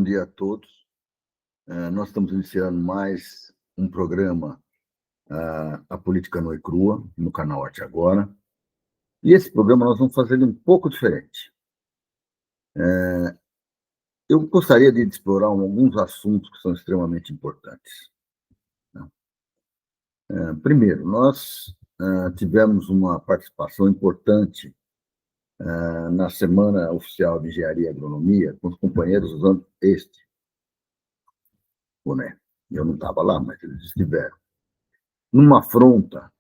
dia a todos. Nós estamos iniciando mais um programa, A Política Nua e Crua, no canal Arte Agora. E esse programa nós vamos fazer um pouco diferente. Eu gostaria de explorar alguns assuntos que são extremamente importantes. Primeiro, nós tivemos uma participação importante na Semana Oficial de Engenharia e Agronomia, com os companheiros usando este boné. Eu não estava lá, mas eles estiveram. Numa afronta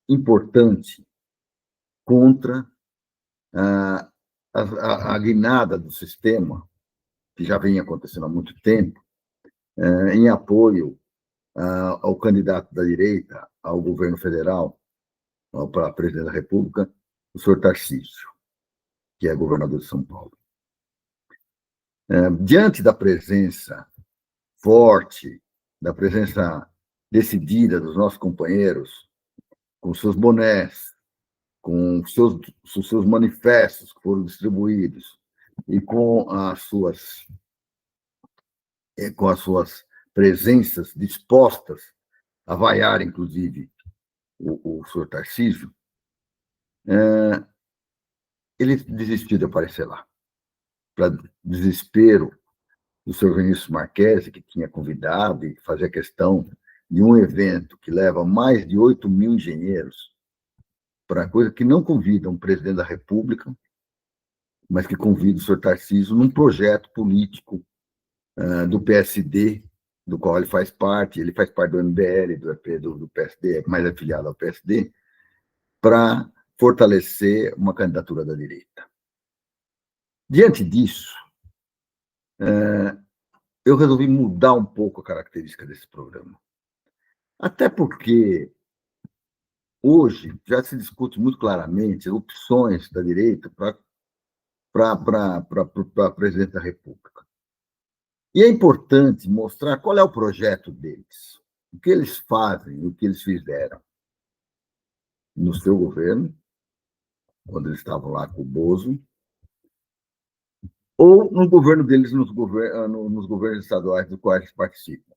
importante contra a guinada do sistema, que já vem acontecendo há muito tempo, em apoio ao candidato da direita ao governo federal, para a presidência da República, o senhor Tarcísio, que é governador de São Paulo. Diante da presença forte, da presença decidida dos nossos companheiros, com seus bonés, com seus manifestos que foram distribuídos e com as suas presenças dispostas a vaiar, inclusive, o senhor Tarcísio, ele desistiu de aparecer lá, para desespero do senhor Vinícius Marquesi, que tinha convidado e fazia questão de um evento que leva mais de 8.000 engenheiros para coisa que não convida um presidente da República, mas que convida o senhor Tarcísio num projeto político do PSD, do qual ele faz parte do MBL, do PSD, é mais afiliado ao PSD, para fortalecer uma candidatura da direita. Diante disso, eu resolvi mudar um pouco a característica desse programa. Até porque hoje já se discute muito claramente opções da direita para presidente da República. E é importante mostrar qual é o projeto deles, o que eles fazem, o que eles fizeram no seu governo, quando eles estavam lá com o Bozo, ou no governo deles, nos governos estaduais dos quais eles participam.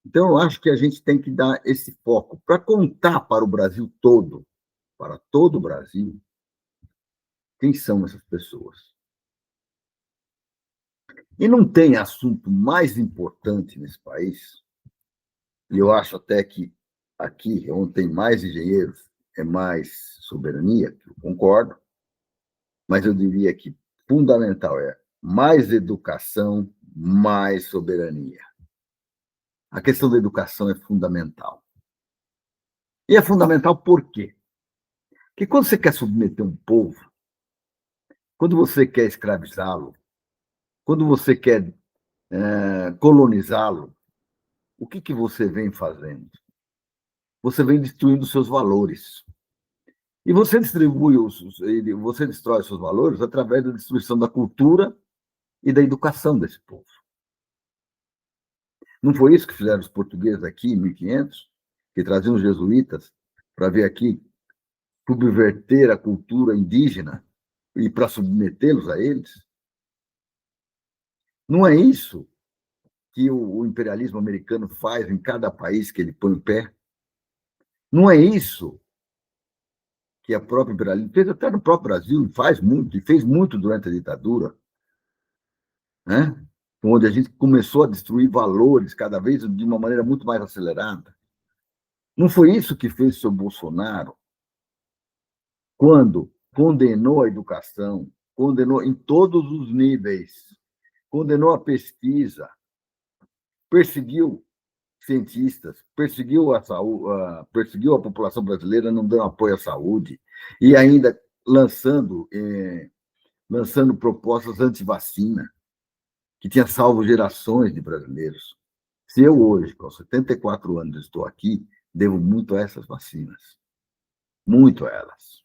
Então, eu acho que a gente tem que dar esse foco para contar para o Brasil todo, para todo o Brasil, quem são essas pessoas. E não tem assunto mais importante nesse país, e eu acho até que aqui, onde tem mais engenheiros, é mais soberania, eu concordo, mas eu diria que fundamental é mais educação, mais soberania. A questão da educação é fundamental. E é fundamental por quê? Porque quando você quer submeter um povo, quando você quer escravizá-lo, quando você quer colonizá-lo, o que você vem fazendo? Você vem destruindo os seus valores. E você destrói os seus valores através da destruição da cultura e da educação desse povo. Não foi isso que fizeram os portugueses aqui em 1500, que traziam os jesuítas para vir aqui subverter a cultura indígena e para submetê-los a eles? Não é isso que o imperialismo americano faz em cada país que ele põe o pé? Não é isso que a própria imperialismo fez até no próprio Brasil, faz muito, e fez muito durante a ditadura, né? Onde a gente começou a destruir valores cada vez de uma maneira muito mais acelerada. Não foi isso que fez o senhor Bolsonaro quando condenou a educação, condenou em todos os níveis, condenou a pesquisa, perseguiu cientistas, perseguiu a saúde, perseguiu a população brasileira, não dando apoio à saúde, e ainda lançando propostas anti-vacina, que tinha salvo gerações de brasileiros. Se eu hoje, com 74 anos, estou aqui, devo muito a essas vacinas. Muito a elas.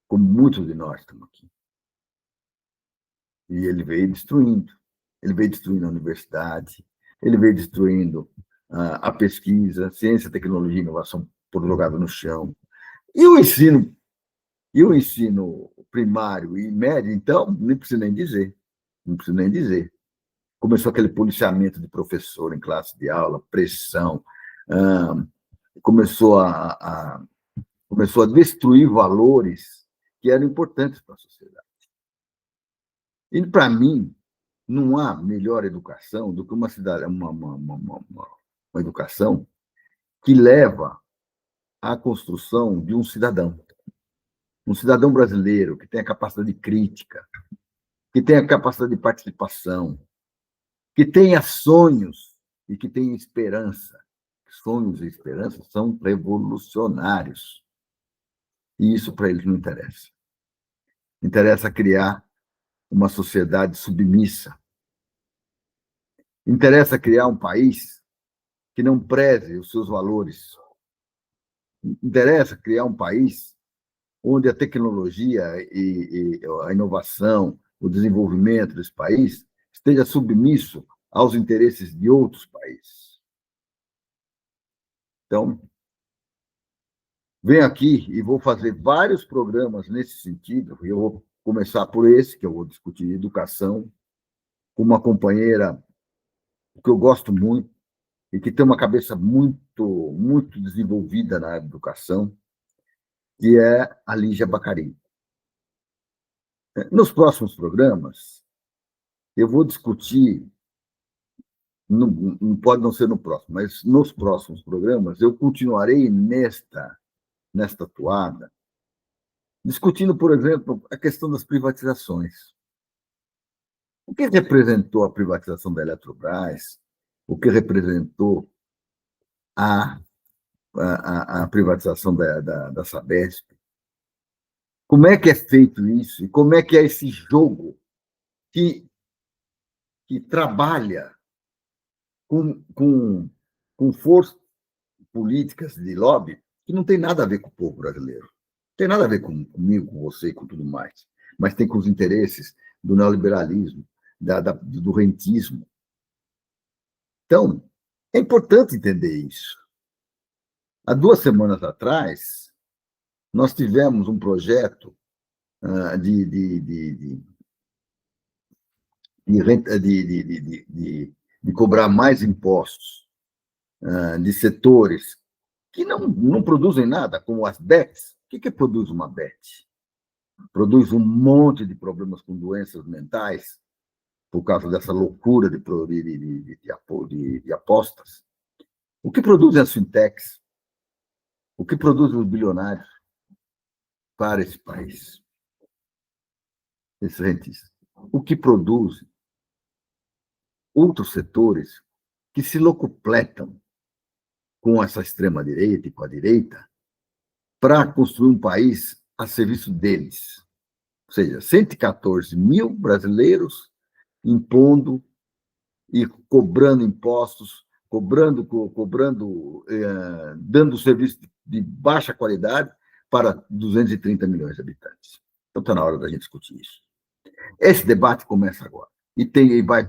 Como muitos de nós estamos aqui. E ele veio destruindo. Ele veio destruindo a universidade, ele veio destruindo a pesquisa, ciência, tecnologia e inovação por jogado no chão. E o ensino primário e médio, então, nem preciso nem dizer. não preciso nem dizer. Começou aquele policiamento de professor em classe de aula, pressão, ah, começou começou a destruir valores que eram importantes para a sociedade. E, para mim, não há melhor educação do que uma educação que leva à construção de um cidadão brasileiro que tenha capacidade crítica, que tenha capacidade de participação, que tenha sonhos e que tenha esperança. Sonhos e esperança são revolucionários. E isso para eles não interessa. Interessa criar uma sociedade submissa. Interessa criar um país que não preze os seus valores. Interessa criar um país onde a tecnologia e a inovação, o desenvolvimento desse país esteja submisso aos interesses de outros países. Então, venho aqui e vou fazer vários programas nesse sentido. Eu vou começar por esse, que eu vou discutir educação, com uma companheira que eu gosto muito e que tem uma cabeça muito desenvolvida na educação, que é a Lígia Bacarin. Nos próximos programas, eu vou discutir, não pode não ser no próximo, mas nos próximos programas, eu continuarei nesta toada, discutindo, por exemplo, a questão das privatizações. O que representou a privatização da Eletrobras? O que representou a privatização da Sabesp? Como é que é feito isso? E como é que é esse jogo que trabalha com forças políticas de lobby que não tem nada a ver com o povo brasileiro? Não tem nada a ver comigo, com você e com tudo mais. Mas tem com os interesses do neoliberalismo, do rentismo. Então, é importante entender isso. Há 2 semanas atrás, nós tivemos um projeto de cobrar mais impostos de setores que não produzem nada, como as BETs. O que produz uma BET? Produz um monte de problemas com doenças mentais, por causa dessa loucura de apostas. O que produzem as fintechs? O que produzem os bilionários para esse país? Esses rentistas. O que produzem outros setores que se locupletam com essa extrema-direita e com a direita para construir um país a serviço deles. Ou seja, 114 mil brasileiros impondo e cobrando impostos, dando serviço de baixa qualidade para 230 milhões de habitantes. Então está na hora da gente discutir isso. Esse debate começa agora e vai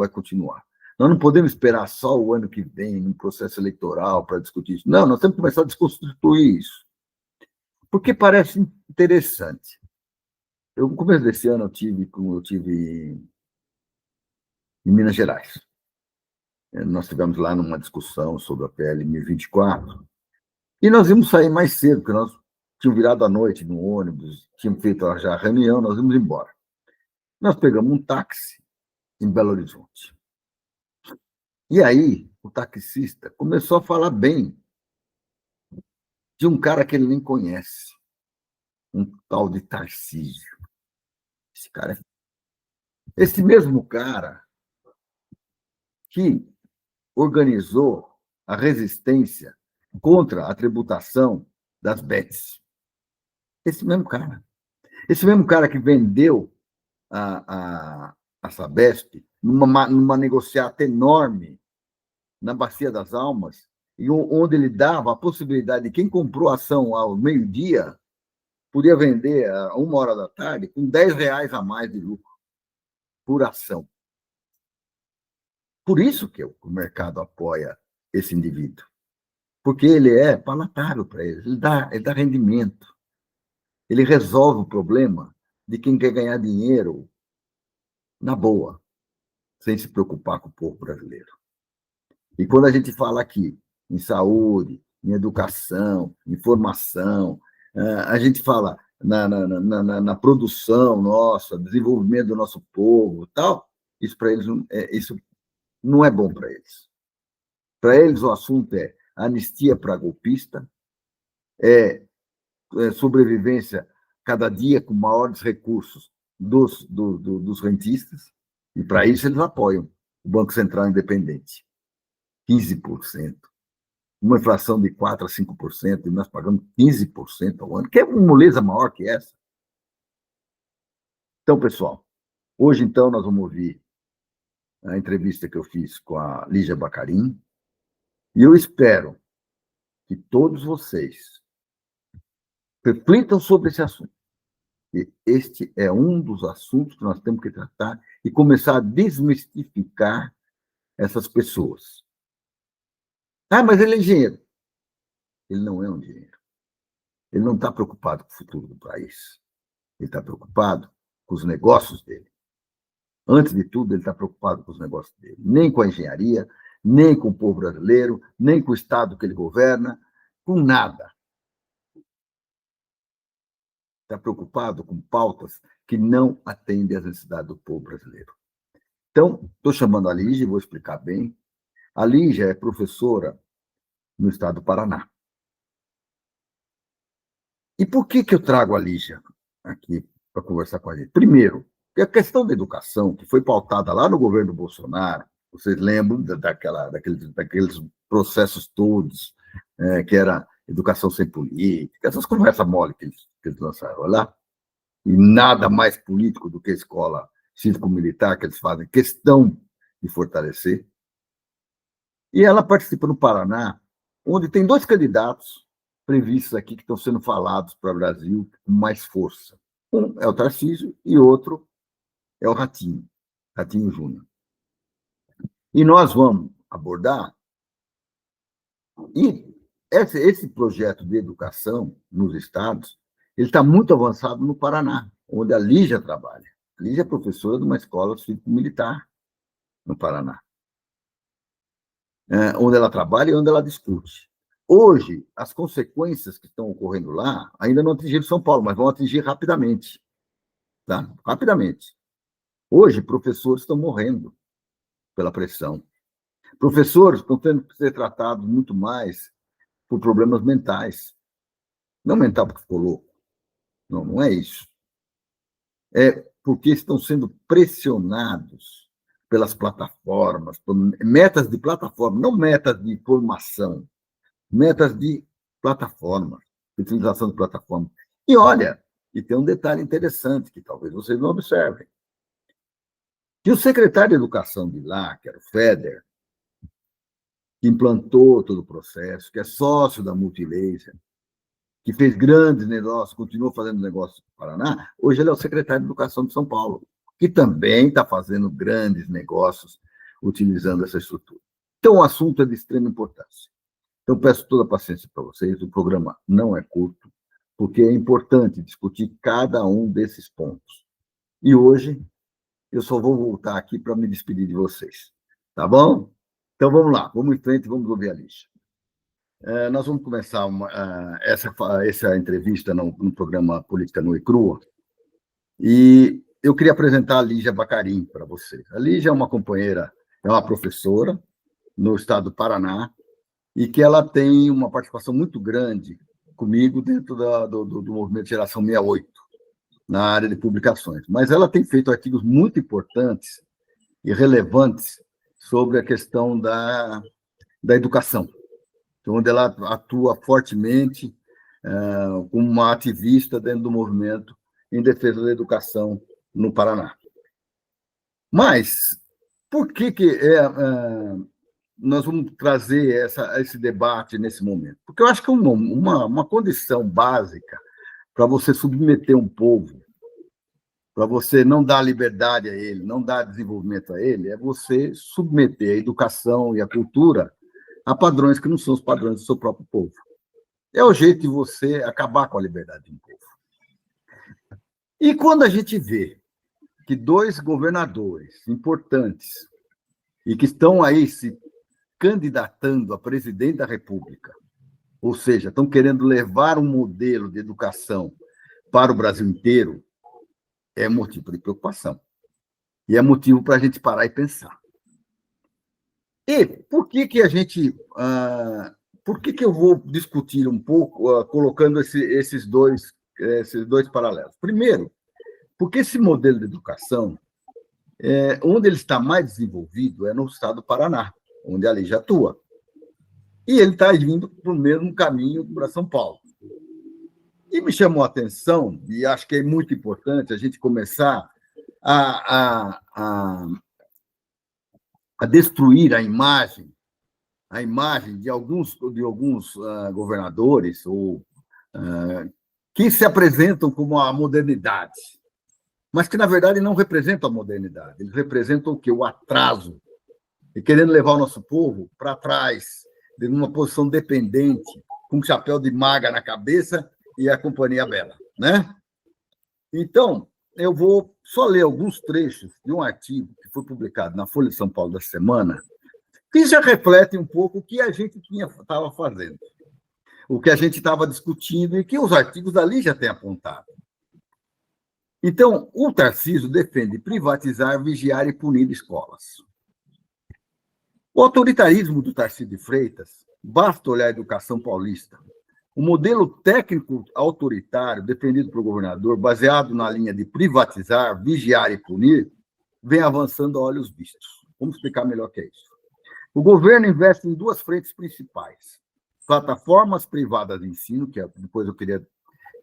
continuar. Nós não podemos esperar só o ano que vem, num processo eleitoral, para discutir isso. Não, nós temos que começar a desconstruir isso. Porque parece interessante. No começo desse ano, eu tive em Minas Gerais. Nós tivemos lá numa discussão sobre a PL 1024, e nós íamos sair mais cedo, porque nós tínhamos virado à noite no ônibus, tínhamos feito já a reunião, nós íamos embora. Nós pegamos um táxi em Belo Horizonte. E aí, o taxista começou a falar bem de um cara que ele nem conhece, um tal de Tarcísio. Esse mesmo cara que organizou a resistência contra a tributação das BETs. Esse mesmo cara. Esse mesmo cara que vendeu a Sabesp numa negociata enorme na Bacia das Almas, e onde ele dava a possibilidade de quem comprou a ação ao meio-dia podia vender a 1h da tarde com R$10 a mais de lucro por ação. Por isso que o mercado apoia esse indivíduo, porque ele é palatável para eles, ele dá rendimento, ele resolve o problema de quem quer ganhar dinheiro na boa, sem se preocupar com o povo brasileiro. E quando a gente fala aqui em saúde, em educação, em formação, a gente fala na produção nossa, desenvolvimento do nosso povo, tal, isso para eles isso não é bom para eles. Para eles o assunto é anistia para golpista, sobrevivência cada dia com maiores recursos dos rentistas, e para isso eles apoiam o Banco Central Independente. 15%. Uma inflação de 4% a 5%, e nós pagamos 15% ao ano, que é uma moleza maior que essa. Então, pessoal, hoje, então, nós vamos ouvir a entrevista que eu fiz com a Lígia Bacarin, e eu espero que todos vocês reflitam sobre esse assunto. E este é um dos assuntos que nós temos que tratar e começar a desmistificar essas pessoas. Ah, mas ele é engenheiro. Ele não é um engenheiro. Ele não está preocupado com o futuro do país. Ele está preocupado com os negócios dele. Antes de tudo, ele está preocupado com os negócios dele. Nem com a engenharia, nem com o povo brasileiro, nem com o Estado que ele governa, com nada. Está preocupado com pautas que não atendem às necessidades do povo brasileiro. Então, estou chamando a Lígia, vou explicar bem. A Lígia é professora no estado do Paraná. E por que eu trago a Lígia aqui para conversar com a gente? Primeiro, porque a questão da educação, que foi pautada lá no governo do Bolsonaro, vocês lembram daqueles processos todos, que era educação sem política, essas conversas mole que eles lançaram lá, e nada mais político do que a escola cívico-militar, que eles fazem questão de fortalecer. E ela participa no Paraná, onde tem 2 candidatos previstos aqui que estão sendo falados para o Brasil com mais força. Um é o Tarcísio e outro é o Ratinho Júnior. E nós vamos abordar. E esse projeto de educação nos estados, ele está muito avançado no Paraná, onde a Lígia trabalha. A Lígia é professora de uma escola cívico-militar no Paraná, onde ela trabalha e onde ela discute. Hoje, as consequências que estão ocorrendo lá ainda não atingiram São Paulo, mas vão atingir rapidamente. Tá? Rapidamente. Hoje, professores estão morrendo pela pressão. Professores estão tendo que ser tratados muito mais por problemas mentais. Não mental porque ficou louco. Não, não é isso. É porque estão sendo pressionados pelas plataformas, por metas de plataforma, não metas de formação, metas de plataforma, de utilização de plataforma. E olha, e tem um detalhe interessante que talvez vocês não observem, que o secretário de Educação de lá, que era o Feder, que implantou todo o processo, que é sócio da Multilaser, que fez grandes negócios, continuou fazendo negócios no Paraná, hoje ele é o secretário de Educação de São Paulo, que também está fazendo grandes negócios utilizando essa estrutura. Então, o assunto é de extrema importância. Então, peço toda a paciência para vocês, o programa não é curto, porque é importante discutir cada um desses pontos. E hoje, eu só vou voltar aqui para me despedir de vocês. Tá bom? Então, vamos lá, vamos em frente, vamos ouvir a Lígia. Nós vamos começar essa entrevista no programa Política Nua e Crua, e eu queria apresentar a Lígia Bacarin para vocês. A Lígia é uma companheira, é uma professora no estado do Paraná, e que ela tem uma participação muito grande comigo dentro do movimento Geração 68, na área de publicações. Mas ela tem feito artigos muito importantes e relevantes sobre a questão da educação, onde ela atua fortemente como uma ativista dentro do movimento em defesa da educação no Paraná. Mas, por que nós vamos trazer esse debate nesse momento? Porque eu acho que uma condição básica para você submeter um povo, para você não dar liberdade a ele, não dar desenvolvimento a ele, é você submeter a educação e a cultura a padrões que não são os padrões do seu próprio povo. É o jeito de você acabar com a liberdade de um povo. E quando a gente vê que dois governadores importantes e que estão aí se candidatando a presidente da República, ou seja, estão querendo levar um modelo de educação para o Brasil inteiro, é motivo de preocupação. E é motivo para a gente parar e pensar. E por que a gente... por que eu vou discutir um pouco, colocando esses dois paralelos? Primeiro, porque esse modelo de educação, onde ele está mais desenvolvido é no estado do Paraná, onde a Lígia atua. E ele está indo para o mesmo caminho para São Paulo. E me chamou a atenção, e acho que é muito importante a gente começar a destruir a imagem de alguns governadores que se apresentam como a modernidade, mas que, na verdade, não representam a modernidade. Eles representam o quê? O atraso. E querendo levar o nosso povo para trás, de uma posição dependente, com um chapéu de maga na cabeça e a companhia bela, né? Então, eu vou só ler alguns trechos de um artigo que foi publicado na Folha de São Paulo da semana, que já reflete um pouco o que a gente estava fazendo, o que a gente estava discutindo e que os artigos ali já têm apontado. Então, o Tarcísio defende privatizar, vigiar e punir escolas. O autoritarismo do Tarcísio de Freitas, basta olhar a educação paulista. O modelo técnico autoritário defendido pelo governador, baseado na linha de privatizar, vigiar e punir, vem avançando a olhos vistos. Vamos explicar melhor o que é isso. O governo investe em duas frentes principais: plataformas privadas de ensino, que depois eu queria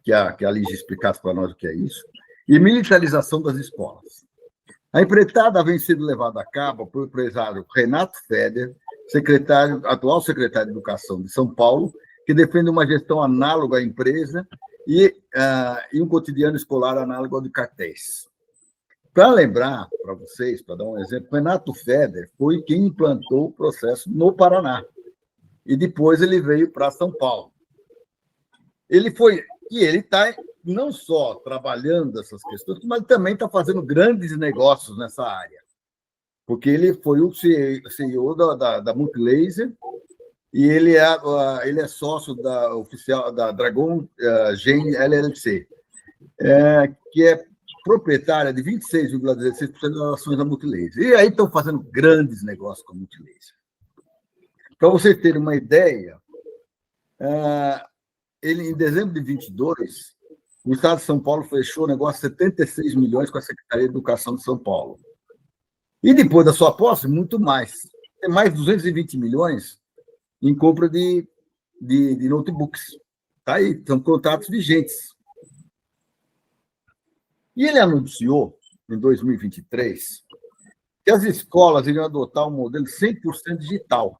que a Lígia explicasse para nós o que é isso, e militarização das escolas. A empreitada vem sendo levada a cabo pelo empresário Renato Feder, atual secretário de Educação de São Paulo, que defende uma gestão análoga à empresa e um cotidiano escolar análogo ao de cartéis. Para lembrar para vocês, para dar um exemplo, Renato Feder foi quem implantou o processo no Paraná. E depois ele veio para São Paulo. Ele está não só trabalhando essas questões, mas também está fazendo grandes negócios nessa área. Porque ele foi o CEO da Multilaser e ele é sócio oficial da Dragon Gen LLC, que é proprietária de 26,16% das ações da Multilaser. E aí estão fazendo grandes negócios com a Multilaser. Para vocês terem uma ideia, em dezembro de 22, o Estado de São Paulo fechou o negócio de 76 milhões com a Secretaria de Educação de São Paulo. E depois da sua posse, muito mais. Tem mais de 220 milhões em compra de notebooks. Tá aí, são contratos vigentes. E ele anunciou, em 2023, que as escolas iriam adotar um modelo 100% digital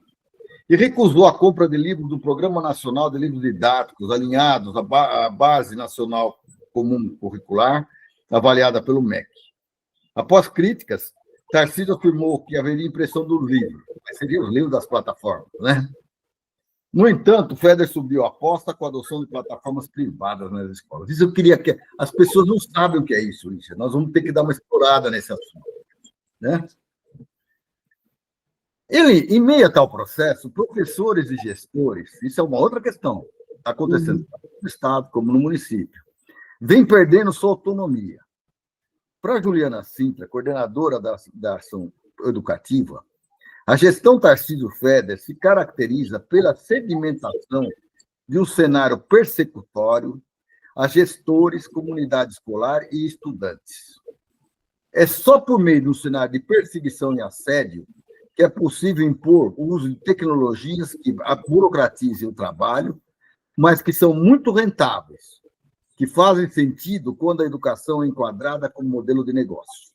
e recusou a compra de livros do Programa Nacional de Livros Didáticos, alinhados à Base Nacional Comum Curricular, avaliada pelo MEC. Após críticas, Tarcísio afirmou que haveria impressão do livro, mas seriam os livros das plataformas, né? No entanto, o Feder subiu a aposta com a adoção de plataformas privadas nas escolas. Isso eu queria que... As pessoas não sabem o que é isso, Lígia. Nós vamos ter que dar uma explorada nesse assunto, né? Em meio a tal processo, professores e gestores, isso é uma outra questão, está acontecendo tanto no Estado como no município, vem perdendo sua autonomia. Para Juliana Sintra, coordenadora da ação educativa, a gestão Tarcísio Feder se caracteriza pela sedimentação de um cenário persecutório a gestores, comunidade escolar e estudantes. É só por meio de um cenário de perseguição e assédio que é possível impor o uso de tecnologias que burocratizem o trabalho, mas que são muito rentáveis, que fazem sentido quando a educação é enquadrada como modelo de negócio.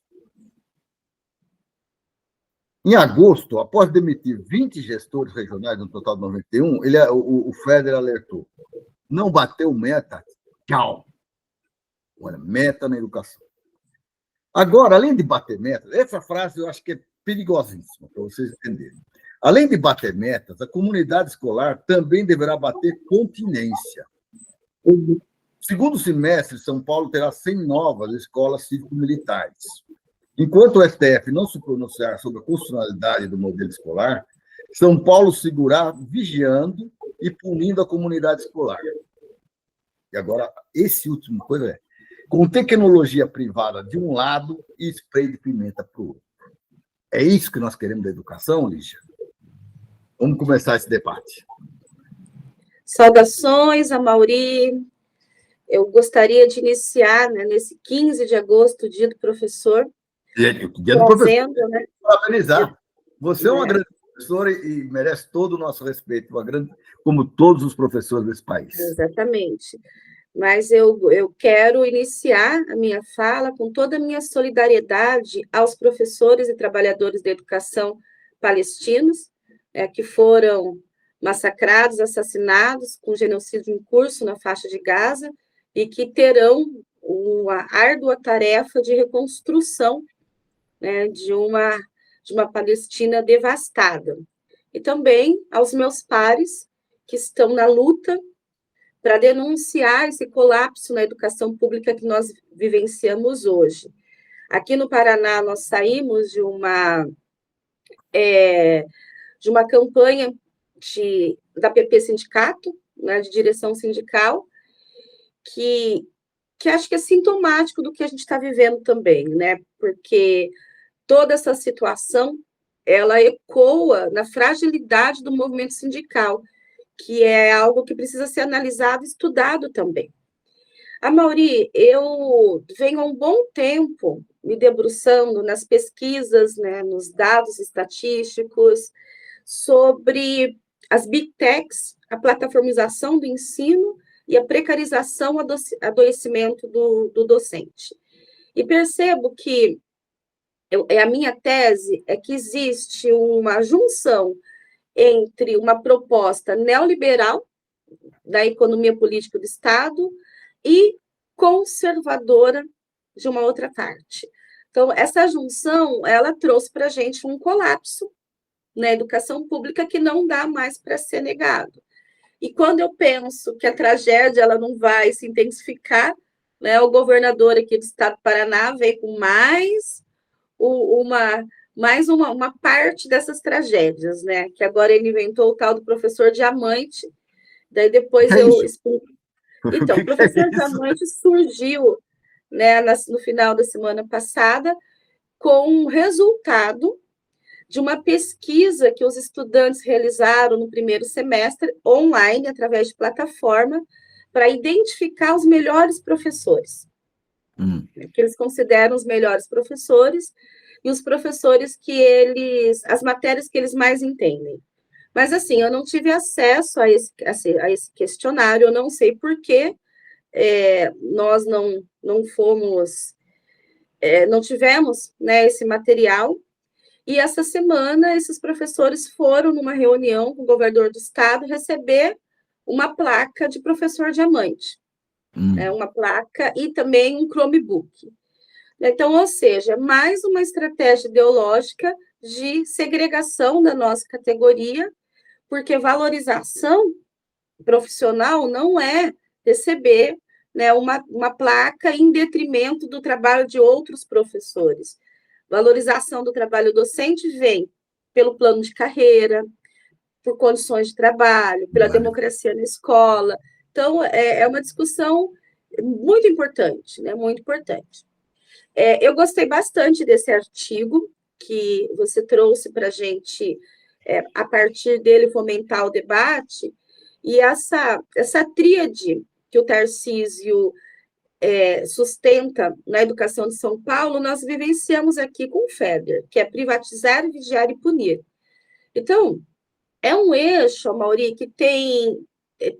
Em agosto, após demitir 20 gestores regionais, no total de 91, o Feder alertou: não bateu meta, tchau. Olha, meta na educação. Agora, além de bater metas, essa frase eu acho que é perigosíssima, para vocês entenderem. Além de bater metas, a comunidade escolar também deverá bater continência. No segundo semestre, São Paulo terá 100 novas escolas cívico-militares. Enquanto o STF não se pronunciar sobre a constitucionalidade do modelo escolar, São Paulo seguirá vigiando e punindo a comunidade escolar. E agora, esse último coisa é, com tecnologia privada de um lado e spray de pimenta para o outro. É isso que nós queremos da educação, Lígia? Vamos começar esse debate. Saudações, Amaury. Eu gostaria de iniciar, né, nesse 15 de agosto, dia do professor. Dia do professor. Né? Parabenizar. Você é uma grande professora e merece todo o nosso respeito, como todos os professores desse país. Exatamente. Mas eu quero iniciar a minha fala com toda a minha solidariedade aos professores e trabalhadores da educação palestinos, que foram massacrados, assassinados, com genocídio em curso na faixa de Gaza, e que terão uma árdua tarefa de reconstrução, né, de uma Palestina devastada. E também aos meus pares que estão na luta para denunciar esse colapso na educação pública que nós vivenciamos hoje. Aqui no Paraná, nós saímos de uma campanha da PP Sindicato, né, de direção sindical, que acho que é sintomático do que a gente está vivendo também, né? Porque toda essa situação, ela ecoa na fragilidade do movimento sindical, que é algo que precisa ser analisado e estudado também. Amaury, eu venho há um bom tempo me debruçando nas pesquisas, né, nos dados estatísticos, sobre as Big Techs, a plataformização do ensino e a precarização, adoecimento do docente. E percebo que a minha tese é que existe uma junção entre uma proposta neoliberal da economia política do Estado e conservadora de uma outra parte. Então, essa junção, ela trouxe para a gente um colapso na educação pública que não dá mais para ser negado. E quando eu penso que a tragédia ela não vai se intensificar, né, o governador aqui do estado do Paraná veio com mais uma parte dessas tragédias, né? Que agora ele inventou o tal do professor Diamante, daí depois eu explico. Então, o professor Diamante surgiu, né, no final da semana passada com um resultado de uma pesquisa que os estudantes realizaram no primeiro semestre, online, através de plataforma, para identificar os melhores professores, que eles consideram os melhores professores, e os professores as matérias que eles mais entendem. Mas, assim, eu não tive acesso a esse questionário, eu não sei por que nós não tivemos, né, esse material. E essa semana, esses professores foram numa reunião com o governador do estado receber uma placa de professor diamante, uma placa e também um Chromebook. Então, ou seja, mais uma estratégia ideológica de segregação da nossa categoria, porque valorização profissional não é receber, né, uma placa em detrimento do trabalho de outros professores. Valorização do trabalho docente vem pelo plano de carreira, por condições de trabalho, pela democracia na escola. Então, é uma discussão muito importante, né? Muito importante. Eu gostei bastante desse artigo que você trouxe para a gente, a partir dele, fomentar o debate, e essa tríade que o Tarcísio sustenta na educação de São Paulo, nós vivenciamos aqui com o FEDER, que é privatizar, vigiar e punir. Então, é um eixo, Amaury, que tem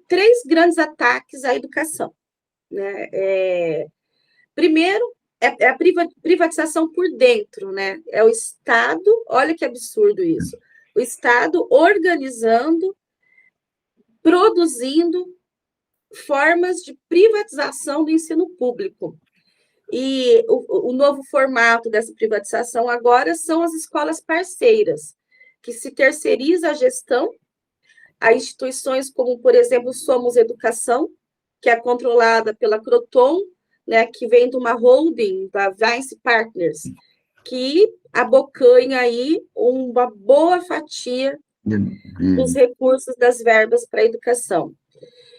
3 grandes ataques à educação, né? Primeiro, é a privatização por dentro, né? É o Estado, olha que absurdo isso, o Estado organizando, produzindo formas de privatização do ensino público. E o novo formato dessa privatização agora são as escolas parceiras, que se terceiriza a gestão a instituições como, por exemplo, Somos Educação, que é controlada pela Croton, né, que vem de uma holding, da Vice Partners, que abocanha aí uma boa fatia dos recursos das verbas para a educação.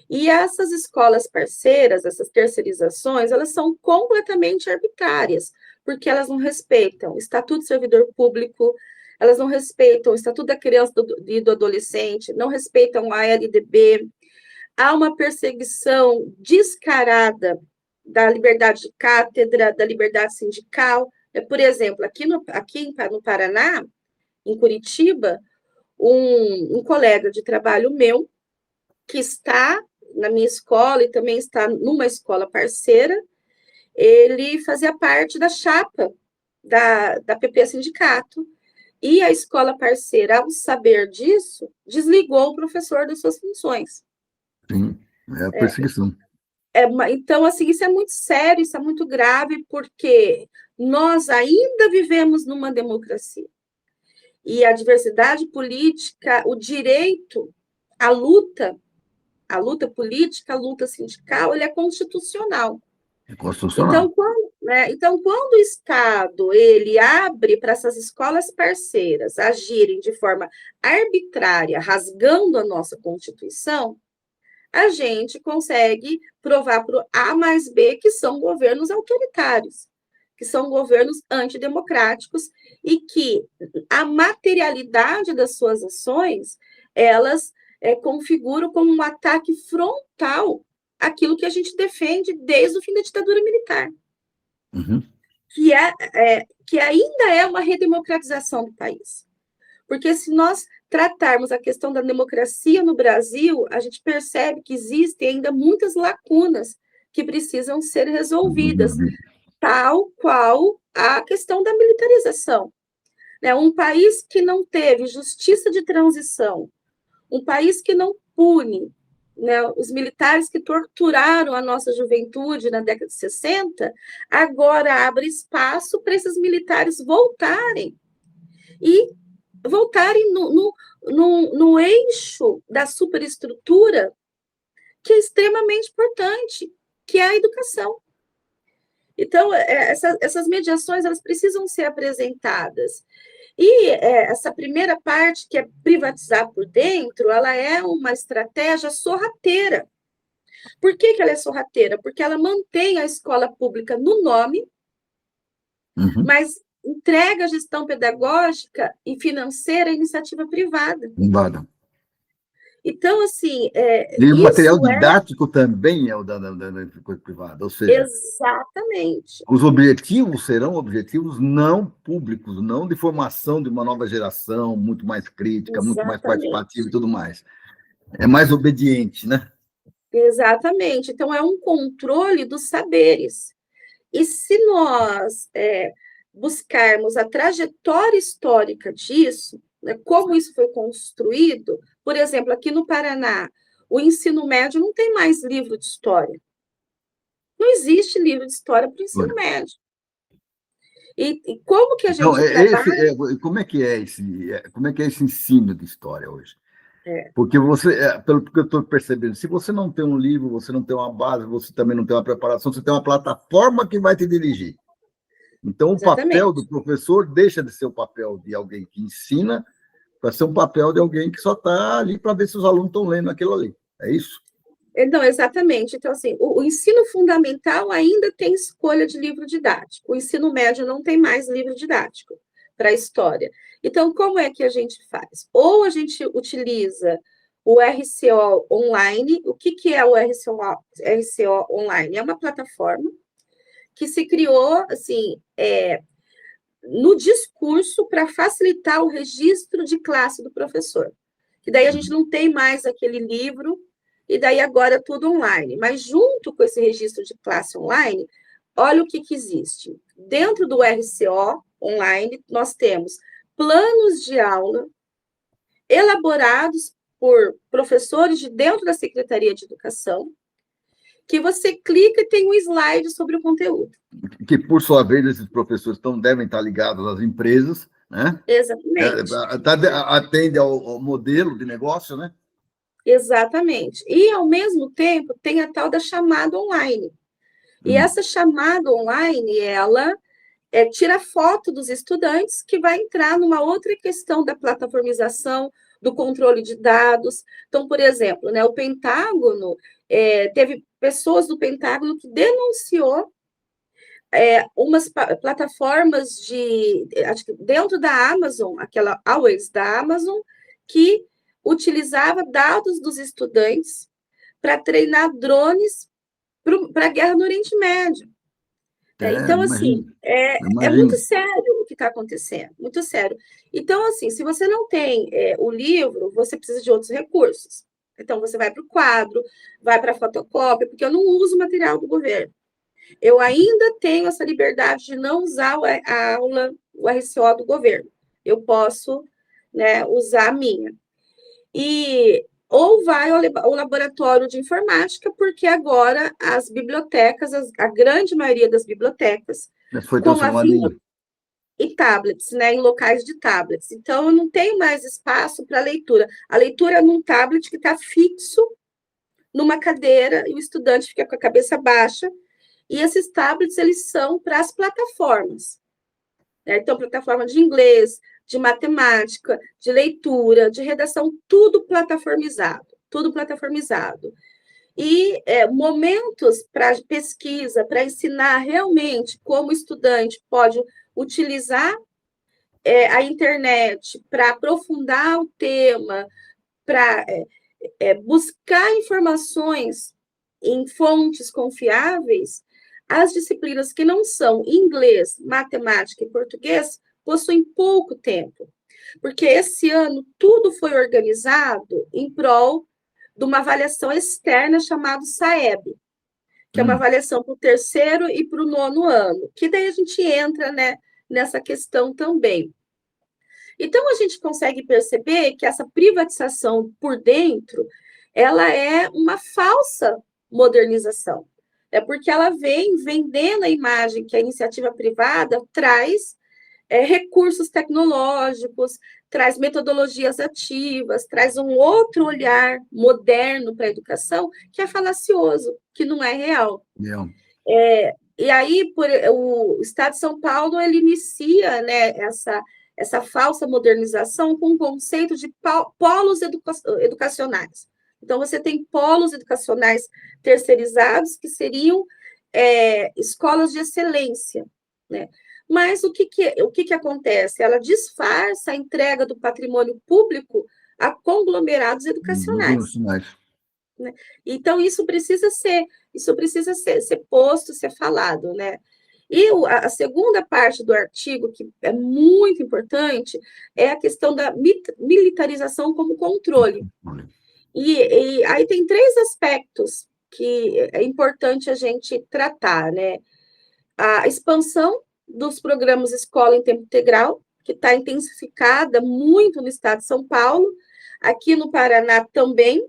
E essas escolas parceiras, essas terceirizações, elas são completamente arbitrárias, porque elas não respeitam o Estatuto do Servidor Público, elas não respeitam o Estatuto da Criança e do Adolescente, não respeitam a LDB, há uma perseguição descarada da liberdade de cátedra, da liberdade sindical. Por exemplo, aqui no Paraná, em Curitiba, um colega de trabalho meu, que está na minha escola e também está numa escola parceira, ele fazia parte da chapa da PP Sindicato, e a escola parceira, ao saber disso, desligou o professor das suas funções. Sim, é a perseguição. Então, assim, isso é muito sério, isso é muito grave, porque nós ainda vivemos numa democracia. E a diversidade política, o direito, a luta política, a luta sindical, ele é constitucional. É constitucional. Então, quando o Estado ele abre para essas escolas parceiras agirem de forma arbitrária, rasgando a nossa Constituição, a gente consegue provar para o A mais B que são governos autoritários, que são governos antidemocráticos e que a materialidade das suas ações, elas configuram como um ataque frontal aquilo que a gente defende desde o fim da ditadura militar, que ainda é uma redemocratização do país. Porque se nós tratarmos a questão da democracia no Brasil, a gente percebe que existem ainda muitas lacunas que precisam ser resolvidas, tal qual a questão da militarização. Um país que não teve justiça de transição, um país que não pune os militares que torturaram a nossa juventude na década de 60, agora abre espaço para esses militares voltarem no eixo da superestrutura que é extremamente importante, que é a educação. Então, essas mediações elas precisam ser apresentadas. E essa primeira parte, que é privatizar por dentro, ela é uma estratégia sorrateira. Por que ela é sorrateira? Porque ela mantém a escola pública no nome, mas entrega a gestão pedagógica e financeira à iniciativa privada. Então, assim... e o material didático também é o da coisa privada, ou seja... Exatamente. Os objetivos serão objetivos não públicos, não de formação de uma nova geração, muito mais crítica, muito mais participativa e tudo mais. É mais obediente, né? Exatamente. Então, é um controle dos saberes. E se nós buscarmos a trajetória histórica disso, como isso foi construído, por exemplo, aqui no Paraná, o ensino médio não tem mais livro de história. Não existe livro de história para o ensino médio. E como que a gente trabalha... como é que é esse ensino de história hoje? Porque pelo que eu estou percebendo, se você não tem um livro, você não tem uma base, você também não tem uma preparação, você tem uma plataforma que vai te dirigir. Então, o papel do professor deixa de ser o papel de alguém que ensina para ser um papel de alguém que só está ali para ver se os alunos estão lendo aquilo ali. É isso? Não, exatamente. Então, assim, o ensino fundamental ainda tem escolha de livro didático. O ensino médio não tem mais livro didático para a história. Então, como é que a gente faz? Ou a gente utiliza o RCO online. O que é o RCO online? É uma plataforma que se criou, assim, no discurso para facilitar o registro de classe do professor. Que daí a gente não tem mais aquele livro, e daí agora é tudo online. Mas junto com esse registro de classe online, olha o que existe. Dentro do RCO online, nós temos planos de aula elaborados por professores de dentro da Secretaria de Educação, que você clica e tem um slide sobre o conteúdo. Que, por sua vez, esses professores devem estar ligados às empresas, né? Exatamente. Atende ao modelo de negócio, né? Exatamente. E, ao mesmo tempo, tem a tal da chamada online. E essa chamada online, ela tira foto dos estudantes, que vai entrar numa outra questão da plataformização, do controle de dados. Então, por exemplo, né, o Pentágono, teve pessoas do Pentágono que denunciou umas plataformas acho que dentro da Amazon, aquela Always da Amazon, que utilizava dados dos estudantes para treinar drones para a guerra no Oriente Médio. Então, assim, é muito sério o que está acontecendo, muito sério. Então, assim, se você não tem o livro, você precisa de outros recursos. Então, você vai para o quadro, vai para a fotocópia, porque eu não uso material do governo. Eu ainda tenho essa liberdade de não usar a aula, o RCO do governo. Eu posso, né, usar a minha. Ou vai ao laboratório de informática, porque agora as bibliotecas, a grande maioria das bibliotecas, foi transformado e tablets, né, em locais de tablets. Então, eu não tenho mais espaço para leitura. A leitura é num tablet que está fixo numa cadeira e o estudante fica com a cabeça baixa. E esses tablets, eles são para as plataformas. Né? Então, plataforma de inglês, de matemática, de leitura, de redação, tudo plataformizado. Tudo plataformizado. E momentos para pesquisa, para ensinar realmente como o estudante pode utilizar a internet para aprofundar o tema, para buscar informações em fontes confiáveis, as disciplinas que não são inglês, matemática e português possuem pouco tempo, porque esse ano tudo foi organizado em prol de uma avaliação externa chamada SAEB, que é uma avaliação para o 3º e para o 9º ano, que daí a gente entra, né, nessa questão também. Então, a gente consegue perceber que essa privatização por dentro, ela é uma falsa modernização. É porque ela vem vendendo a imagem que a iniciativa privada traz recursos tecnológicos, traz metodologias ativas, traz um outro olhar moderno para a educação, que é falacioso, que não é real. E aí, o Estado de São Paulo, ele inicia, né, essa falsa modernização com o conceito de polos educacionais. Então, você tem polos educacionais terceirizados, que seriam escolas de excelência, né? Mas o que acontece? Ela disfarça a entrega do patrimônio público a conglomerados educacionais. Né? Então, isso precisa ser posto, ser falado, né? E a segunda parte do artigo, que é muito importante, é a questão da militarização como controle. E aí tem 3 aspectos que é importante a gente tratar, né? A expansão dos programas Escola em Tempo Integral, que está intensificada muito no estado de São Paulo, aqui no Paraná também,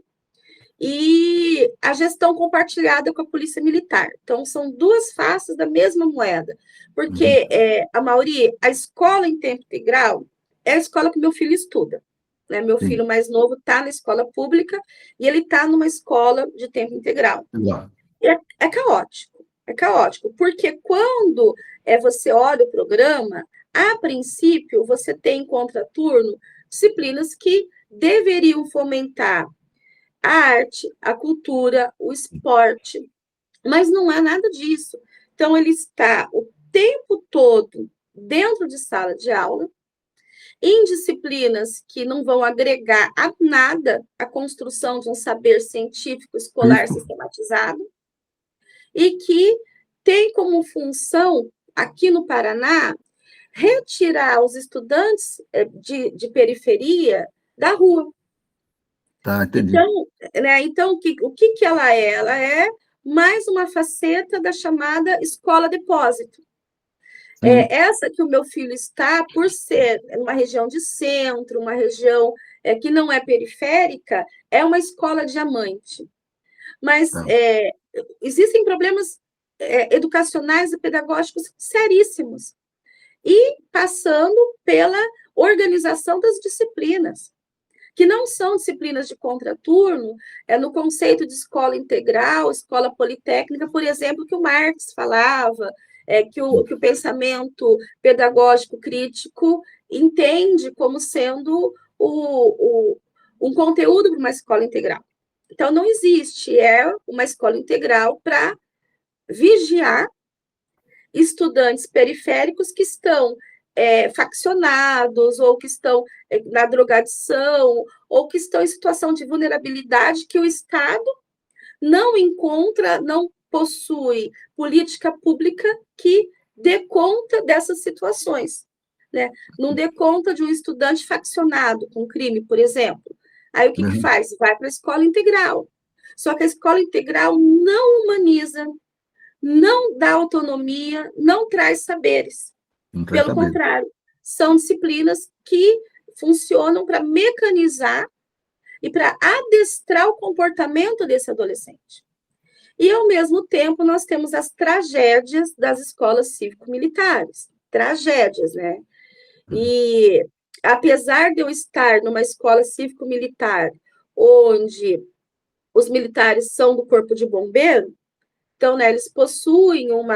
e a gestão compartilhada com a Polícia Militar. Então, são 2 faces da mesma moeda, porque, a escola em tempo integral é a escola que meu filho estuda. Né? Meu filho mais novo está na escola pública e ele está numa escola de tempo integral. É caótico, porque quando você olha o programa, a princípio, você tem em contraturno disciplinas que deveriam fomentar a arte, a cultura, o esporte, mas não é nada disso. Então, ele está o tempo todo dentro de sala de aula, em disciplinas que não vão agregar a nada a construção de um saber científico escolar sistematizado, e que tem como função, aqui no Paraná, retirar os estudantes de periferia da rua. Tá, entendi. Então, o que ela é? Ela é mais uma faceta da chamada escola depósito. Essa que o meu filho está, por ser uma região de centro, uma região que não é periférica, é uma escola diamante. Mas existem problemas educacionais e pedagógicos seríssimos. E passando pela organização das disciplinas, que não são disciplinas de contraturno, no conceito de escola integral, escola politécnica, por exemplo, que o Marx falava, que o pensamento pedagógico crítico entende como sendo um conteúdo para uma escola integral. Então, não existe uma escola integral para vigiar estudantes periféricos que estão faccionados, ou que estão na drogadição, ou que estão em situação de vulnerabilidade que o Estado não encontra, não possui política pública que dê conta dessas situações, né? Não dê conta de um estudante faccionado com crime, por exemplo. Aí o que faz? Vai para a escola integral. Só que a escola integral não humaniza, não dá autonomia, não traz saberes. Pelo contrário, são disciplinas que funcionam para mecanizar e para adestrar o comportamento desse adolescente. E, ao mesmo tempo, nós temos as tragédias das escolas cívico-militares. Tragédias, né? E, apesar de eu estar numa escola cívico-militar, onde os militares são do corpo de bombeiro, então, né, eles possuem um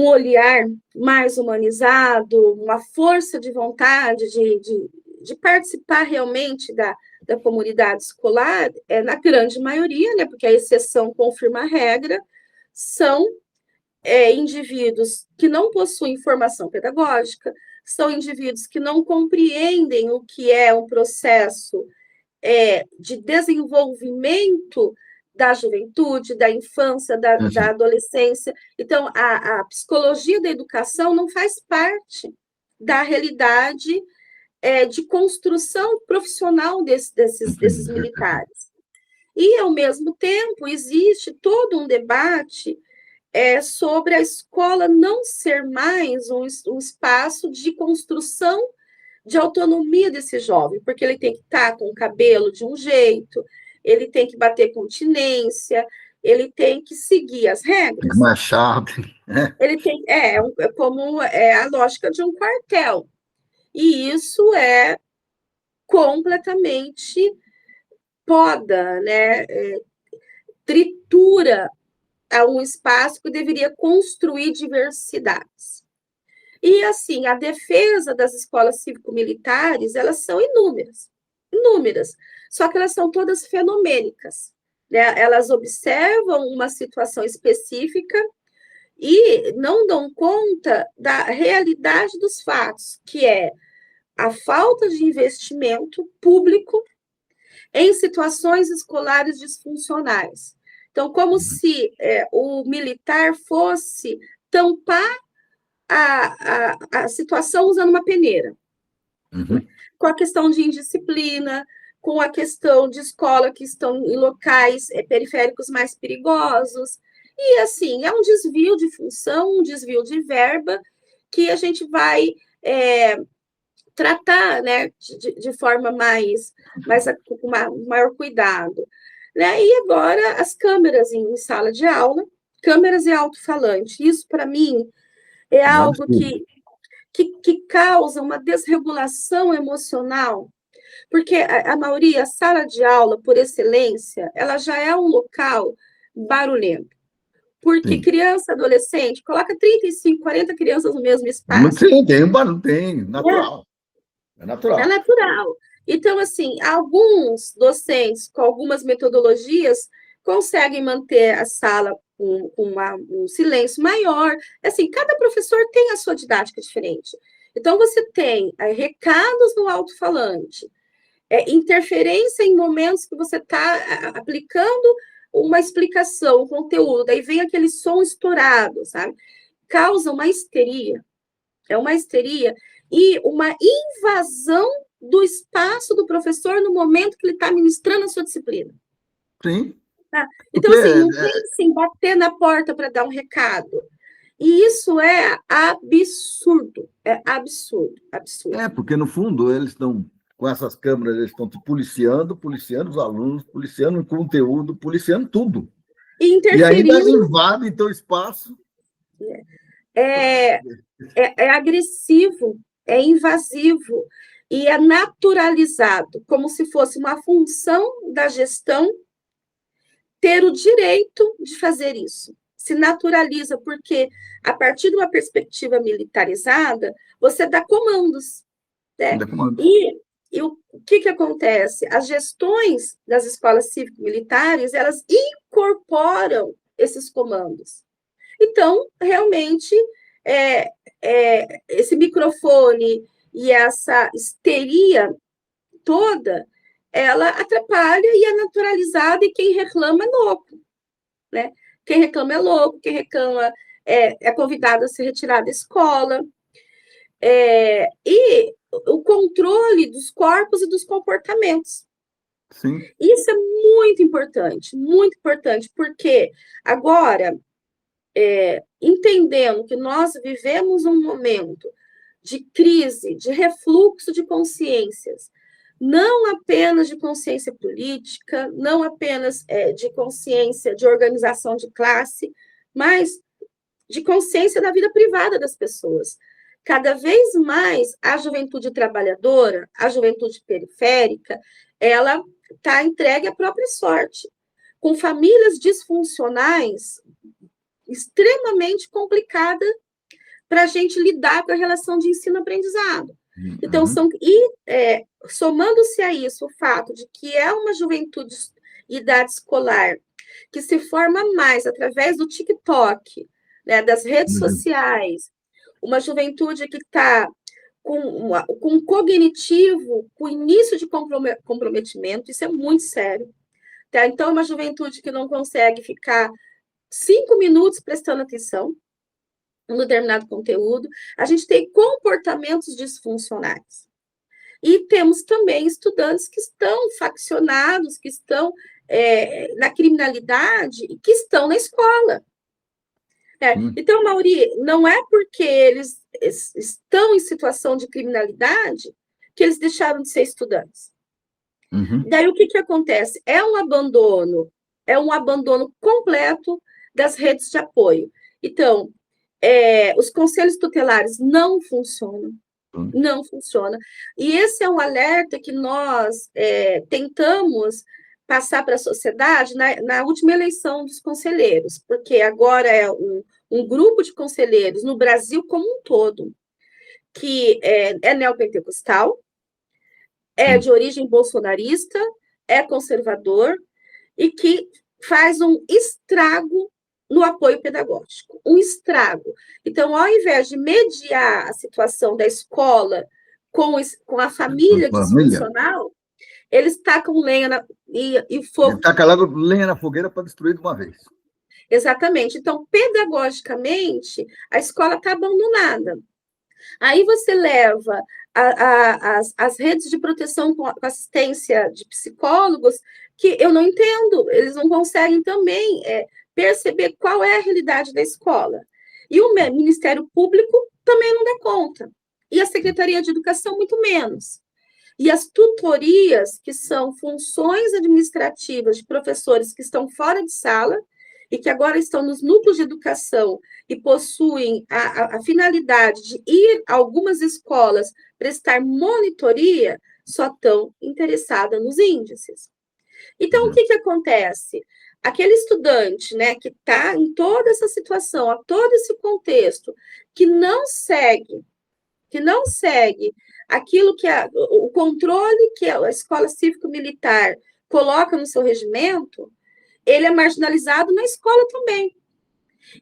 olhar mais humanizado, uma força de vontade de participar realmente da comunidade escolar, na grande maioria, né, porque a exceção confirma a regra, são indivíduos que não possuem formação pedagógica, são indivíduos que não compreendem o que é um processo de desenvolvimento da juventude, da infância, da adolescência. Então, a psicologia da educação não faz parte da realidade de construção profissional desses militares. E, ao mesmo tempo, existe todo um debate sobre a escola não ser mais um espaço de construção de autonomia desse jovem, porque ele tem que estar com o cabelo de um jeito, ele tem que bater continência, ele tem que seguir as regras. Machado. Ele tem, como a lógica de um quartel. E isso é completamente poda, né? Tritura a um espaço que deveria construir diversidades. E, assim, a defesa das escolas cívico-militares, elas são inúmeras, só que elas são todas fenomênicas, né? Elas observam uma situação específica e não dão conta da realidade dos fatos, que é a falta de investimento público em situações escolares disfuncionais. Então, como se o militar fosse tampar a situação usando uma peneira. Com a questão de indisciplina, com a questão de escola que estão em locais periféricos mais perigosos. E, assim, é um desvio de função, um desvio de verba, que a gente vai tratar, né, de forma com maior cuidado. Né? E agora, as câmeras em sala de aula, câmeras e alto-falante. Isso, para mim, é algo que causa uma desregulação emocional, porque a maioria, a sala de aula, por excelência, ela já é um local barulhento. Porque criança, adolescente, coloca 35, 40 crianças no mesmo espaço. Tem barulho, tem, natural. É natural. É natural. Então, assim, alguns docentes, com algumas metodologias, conseguem manter a sala com um silêncio maior. Assim, cada professor tem a sua didática diferente. Então, você tem recados no alto-falante, interferência em momentos que você está aplicando uma explicação, um conteúdo, daí vem aquele som estourado, sabe? Causa uma histeria. É uma histeria e uma invasão do espaço do professor no momento que ele está ministrando a sua disciplina. Sim. Tá? Então, assim, não tem assim, bater na porta para dar um recado. E isso é absurdo. É absurdo. Porque, no fundo, eles estão, com essas câmeras, eles estão policiando os alunos, policiando o conteúdo, policiando tudo. E ainda invadem teu espaço. É agressivo, é invasivo e é naturalizado, como se fosse uma função da gestão ter o direito de fazer isso, se naturaliza, porque a partir de uma perspectiva militarizada, você dá comandos, né? E o que acontece? As gestões das escolas cívico-militares, elas incorporam esses comandos. Então, realmente, esse microfone e essa histeria toda, ela atrapalha e é naturalizada, e quem reclama é louco, né? Quem reclama é louco, quem reclama é convidado a se retirar da escola. E o controle dos corpos e dos comportamentos. Sim. Isso é muito importante, porque agora, entendendo que nós vivemos um momento de crise, de refluxo de consciências, não apenas de consciência política, não apenas de consciência de organização de classe, mas de consciência da vida privada das pessoas. Cada vez mais a juventude trabalhadora, a juventude periférica, ela está entregue à própria sorte, com famílias disfuncionais extremamente complicada para a gente lidar com a relação de ensino-aprendizado. Então, somando-se a isso o fato de que é uma juventude de idade escolar que se forma mais através do TikTok, né, das redes sociais, uma juventude que está com cognitivo, com início de comprometimento, isso é muito sério. Tá? Então, é uma juventude que não consegue ficar 5 minutos prestando atenção em um determinado conteúdo. A gente tem comportamentos disfuncionais. E temos também estudantes que estão faccionados, que estão na criminalidade e que estão na escola. Então, Mauri, não é porque eles estão em situação de criminalidade que eles deixaram de ser estudantes. Daí, o que acontece? É um abandono completo das redes de apoio. Então, os conselhos tutelares não funcionam. Não funciona. E esse é um alerta que nós tentamos passar para a sociedade na última eleição dos conselheiros, porque agora é um grupo de conselheiros no Brasil como um todo, que é neopentecostal, é de origem bolsonarista, é conservador e que faz um estrago no apoio pedagógico, um estrago. Então, ao invés de mediar a situação da escola com a família disfuncional, eles tacam lenha e fogo. Taca logo lenha na fogueira para destruir de uma vez. Exatamente. Então, pedagogicamente, a escola está abandonada. Aí você leva as redes de proteção com assistência de psicólogos, que eu não entendo, eles não conseguem também perceber qual é a realidade da escola. E o Ministério Público também não dá conta. E a Secretaria de Educação, muito menos. E as tutorias, que são funções administrativas de professores que estão fora de sala e que agora estão nos núcleos de educação e possuem a finalidade de ir a algumas escolas prestar monitoria, só estão interessadas nos índices. Então, o que acontece? Aquele estudante, né, que está em toda essa situação, a todo esse contexto, que não segue aquilo que o controle que a escola cívico-militar coloca no seu regimento, ele é marginalizado na escola também.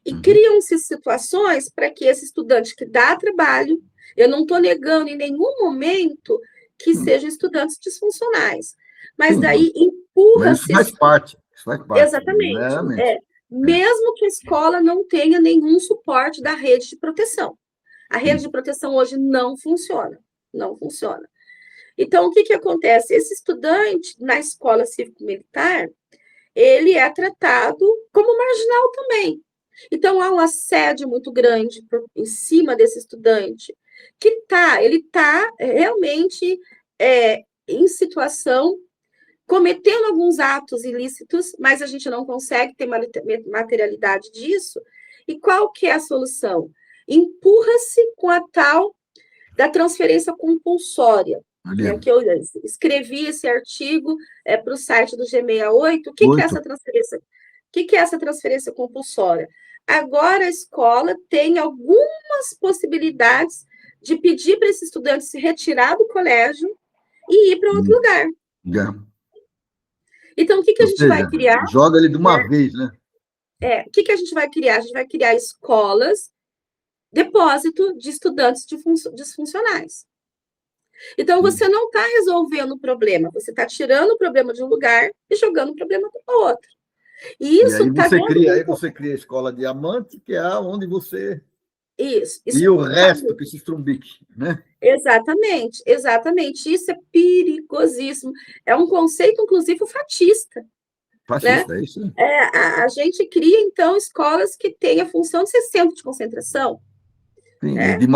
E criam-se situações para que esse estudante que dá trabalho, eu não estou negando em nenhum momento que sejam estudantes disfuncionais, mas daí empurra-se... Isso faz parte. Exatamente. Mesmo que a escola não tenha nenhum suporte da rede de proteção. A rede de proteção hoje não funciona. Não funciona. Então, o que acontece? Esse estudante, na escola cívico-militar, ele é tratado como marginal também. Então, há um assédio muito grande em cima desse estudante, que ele está realmente em situação, cometendo alguns atos ilícitos, mas a gente não consegue ter materialidade disso. E qual que é a solução? Empurra-se com a tal da transferência compulsória, né, que eu escrevi esse artigo para o site do G68. O que é essa transferência? O que é essa transferência compulsória? Agora a escola tem algumas possibilidades de pedir para esse estudante se retirar do colégio e ir para outro lugar. Já. Então, o que a Ou gente vai seja, criar? joga ele de uma vez, né? O que a gente vai criar? A gente vai criar escolas, depósito de estudantes disfuncionais. Então, você não está resolvendo o problema, você está tirando o problema de um lugar e jogando o problema para outro. E E isso está dentro você cria a escola diamante, que é onde você. Isso E o tá... resto que se estrumbique, né? Exatamente, exatamente. Isso é perigosíssimo. É um conceito, inclusive, fascista, né? Fascista, é isso? Né? A gente cria, então, escolas que têm a função de ser centro de concentração, Sim, e né? de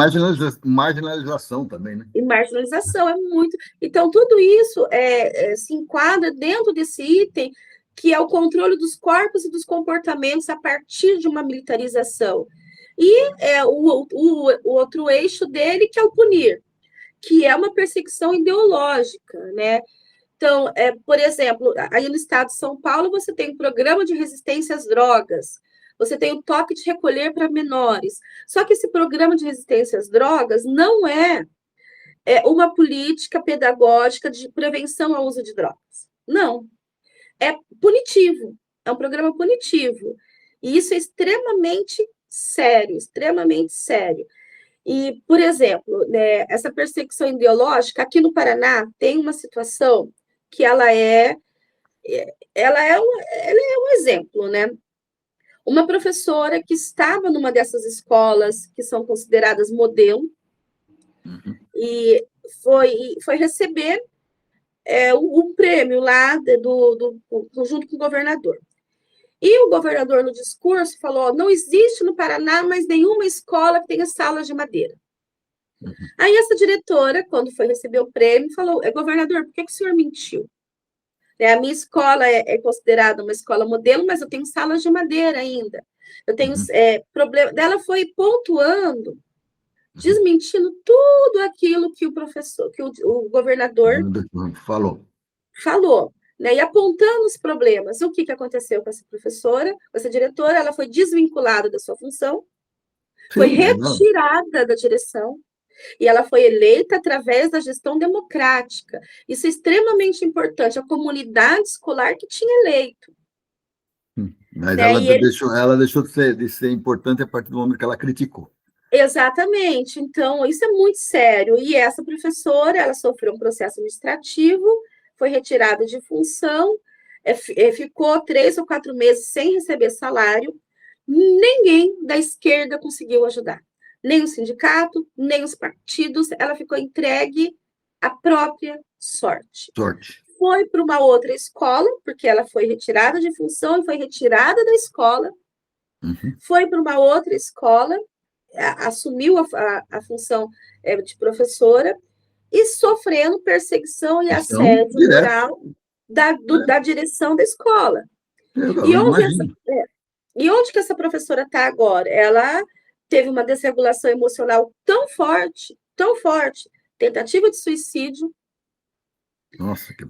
marginalização também, né? E marginalização é muito. Então, tudo isso se enquadra dentro desse item que é o controle dos corpos e dos comportamentos a partir de uma militarização. E o outro eixo dele, que é o punir, que é uma perseguição ideológica, né? Então, por exemplo, aí no estado de São Paulo, você tem um programa de resistência às drogas, você tem o toque de recolher para menores. Só que esse programa de resistência às drogas não é uma política pedagógica de prevenção ao uso de drogas. Não. É punitivo. É um programa punitivo. E isso é extremamente sério, extremamente sério. E, por exemplo, né, essa perseguição ideológica, aqui no Paraná, tem uma situação que ela é um exemplo, né? Uma professora que estava numa dessas escolas que são consideradas modelo, e foi receber um prêmio lá junto com o governador. E o governador, no discurso, falou: não existe no Paraná mais nenhuma escola que tenha salas de madeira. Aí essa diretora, quando foi receber o prêmio, falou: governador, por que o senhor mentiu? A minha escola é considerada uma escola modelo, mas eu tenho salas de madeira ainda. Eu tenho problema. Ela foi pontuando, desmentindo tudo aquilo que o professor, que o governador falou, né? E apontando os problemas. O que aconteceu com essa professora, com essa diretora? Ela foi desvinculada da sua função, foi retirada da direção, e ela foi eleita através da gestão democrática. Isso é extremamente importante. A comunidade escolar que tinha eleito. Mas ela deixou de ser importante a partir do momento que ela criticou. Exatamente. Então, isso é muito sério. E essa professora, ela sofreu um processo administrativo, foi retirada de função, ficou 3 ou 4 meses sem receber salário. Ninguém da esquerda conseguiu ajudar. Nem o sindicato, nem os partidos. Ela ficou entregue à própria sorte. Foi para uma outra escola, porque ela foi retirada de função e foi retirada da escola. Foi para uma outra escola, assumiu a função de professora e sofrendo perseguição e assédio moral da direção da escola. E onde que essa professora está agora? Ela teve uma desregulação emocional tão forte, tentativa de suicídio. Nossa, que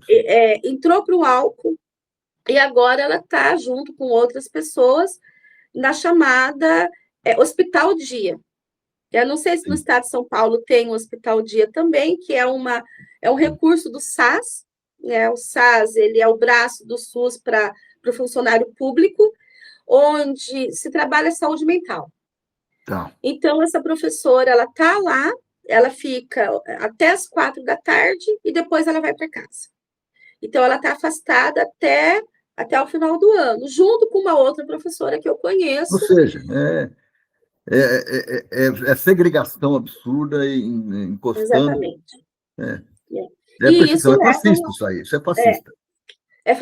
entrou para o álcool e agora ela está junto com outras pessoas na chamada Hospital Dia. Eu não sei se no estado de São Paulo tem um Hospital Dia também, que é um recurso do SAS, né? O SAS ele é o braço do SUS para o funcionário público, onde se trabalha saúde mental. Então, essa professora, ela está lá, ela fica até as 4 da tarde e depois ela vai para casa. Então, ela está afastada até o final do ano, junto com uma outra professora que eu conheço. Ou seja, é segregação absurda e encostando. Exatamente. Isso é fascista, isso aí, isso é fascista. É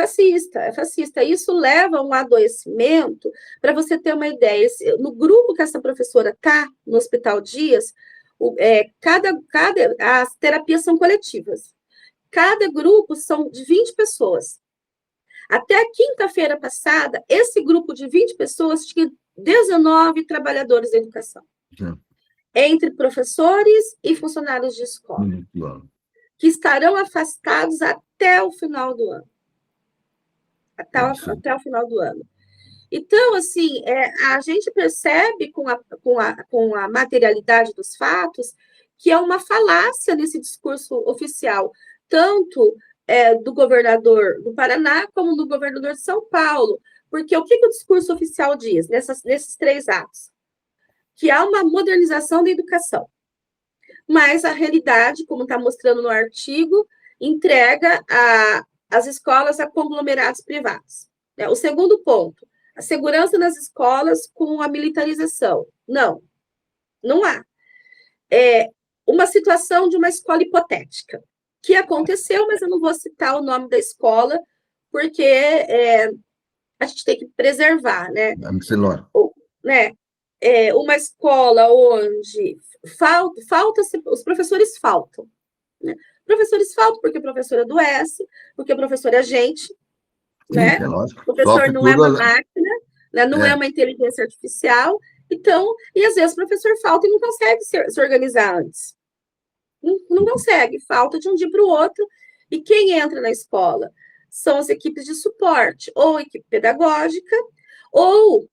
fascista. Isso leva a um adoecimento, para você ter uma ideia. No grupo que essa professora está, no Hospital Dias, as terapias são coletivas. Cada grupo são de 20 pessoas. Até a quinta-feira passada, esse grupo de 20 pessoas tinha 19 trabalhadores da educação. Entre professores e funcionários de escola. Que estarão afastados até o final do ano. Até o final do ano. Então, assim, a gente percebe com a materialidade dos fatos que é uma falácia nesse discurso oficial, tanto do governador do Paraná como do governador de São Paulo. Porque o que o discurso oficial diz nesses 3 atos? Que há uma modernização da educação. Mas a realidade, como está mostrando no artigo, entrega as escolas a conglomerados privados. O segundo ponto, a segurança nas escolas com a militarização. Não há. Uma situação de uma escola hipotética, que aconteceu, mas eu não vou citar o nome da escola, porque a gente tem que preservar, né? Uma escola onde os professores faltam. Né? Professores faltam porque a professora adoece, porque a professora é gente, sim, né? O professor não é uma máquina, né? Não é uma inteligência artificial, então, e às vezes o professor falta e não consegue se organizar antes. Não consegue, falta de um dia para o outro, e quem entra na escola são as equipes de suporte, ou equipe pedagógica, ou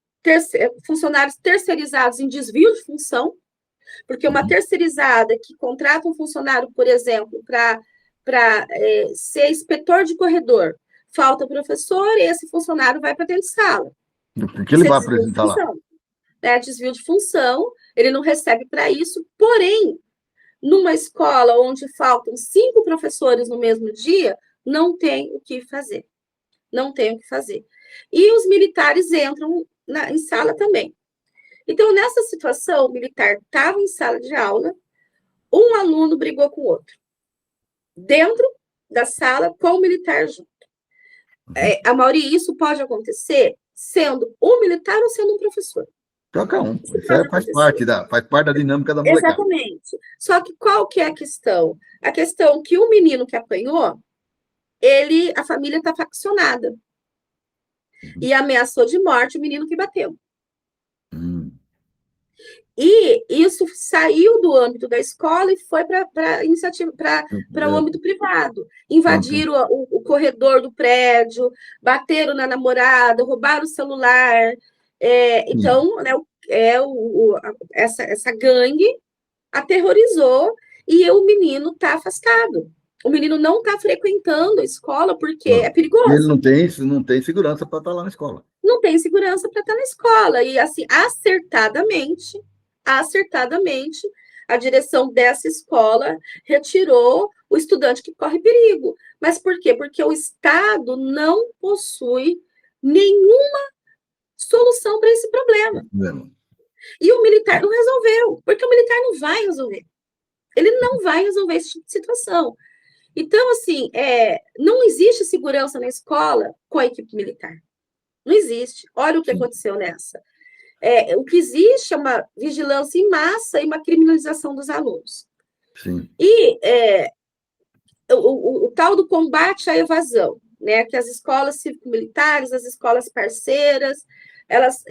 funcionários terceirizados em desvio de função, porque uma terceirizada que contrata um funcionário, por exemplo, para ser inspetor de corredor, falta professor e esse funcionário vai para dentro de sala. O que ele vai apresentar lá? Desvio de função, ele não recebe para isso, porém, numa escola onde faltam 5 professores no mesmo dia, não tem o que fazer. Não tem o que fazer. E os militares entram em sala também. Então, nessa situação, o militar estava em sala de aula, um aluno brigou com o outro, dentro da sala, com o militar junto. Amaury, isso pode acontecer sendo um militar ou sendo um professor. Qualquer um. Isso faz parte da dinâmica da molecada. Exatamente. Só que qual que é a questão? A questão é que o menino que apanhou, a família está faccionada. E ameaçou de morte o menino que bateu. E isso saiu do âmbito da escola e foi para iniciativa, para o âmbito privado. Invadiram o corredor do prédio, bateram na namorada, roubaram o celular. Então, né, essa gangue aterrorizou e o menino está afastado. O menino não está frequentando a escola porque é perigoso. Ele não tem segurança para estar lá na escola. Não tem segurança para estar na escola. E, assim, acertadamente, a direção dessa escola retirou o estudante que corre perigo. Mas por quê? Porque o Estado não possui nenhuma solução para esse problema. E o militar não resolveu, porque o militar não vai resolver. Ele não vai resolver esse tipo de situação. Então, assim, não existe segurança na escola com a equipe militar. Não existe. Olha o que aconteceu nessa. O que existe é uma vigilância em massa e uma criminalização dos alunos. Sim. E o tal do combate à evasão, né? Que as escolas cívico-militares, as escolas parceiras, elas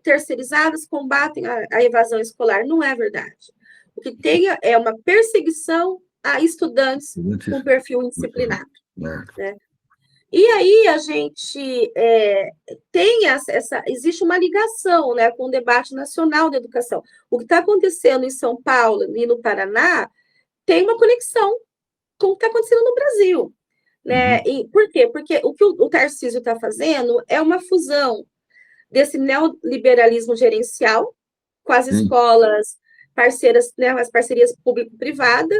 terceirizadas combatem a evasão escolar. Não é verdade. O que tem é uma perseguição a estudantes com perfil indisciplinado. Né? E aí a gente tem existe uma ligação, né, com o debate nacional da educação. O que está acontecendo em São Paulo e no Paraná tem uma conexão com o que está acontecendo no Brasil. Né? E por quê? Porque o que o Tarcísio está fazendo é uma fusão desse neoliberalismo gerencial com as escolas parceiras, né, as parcerias público-privada,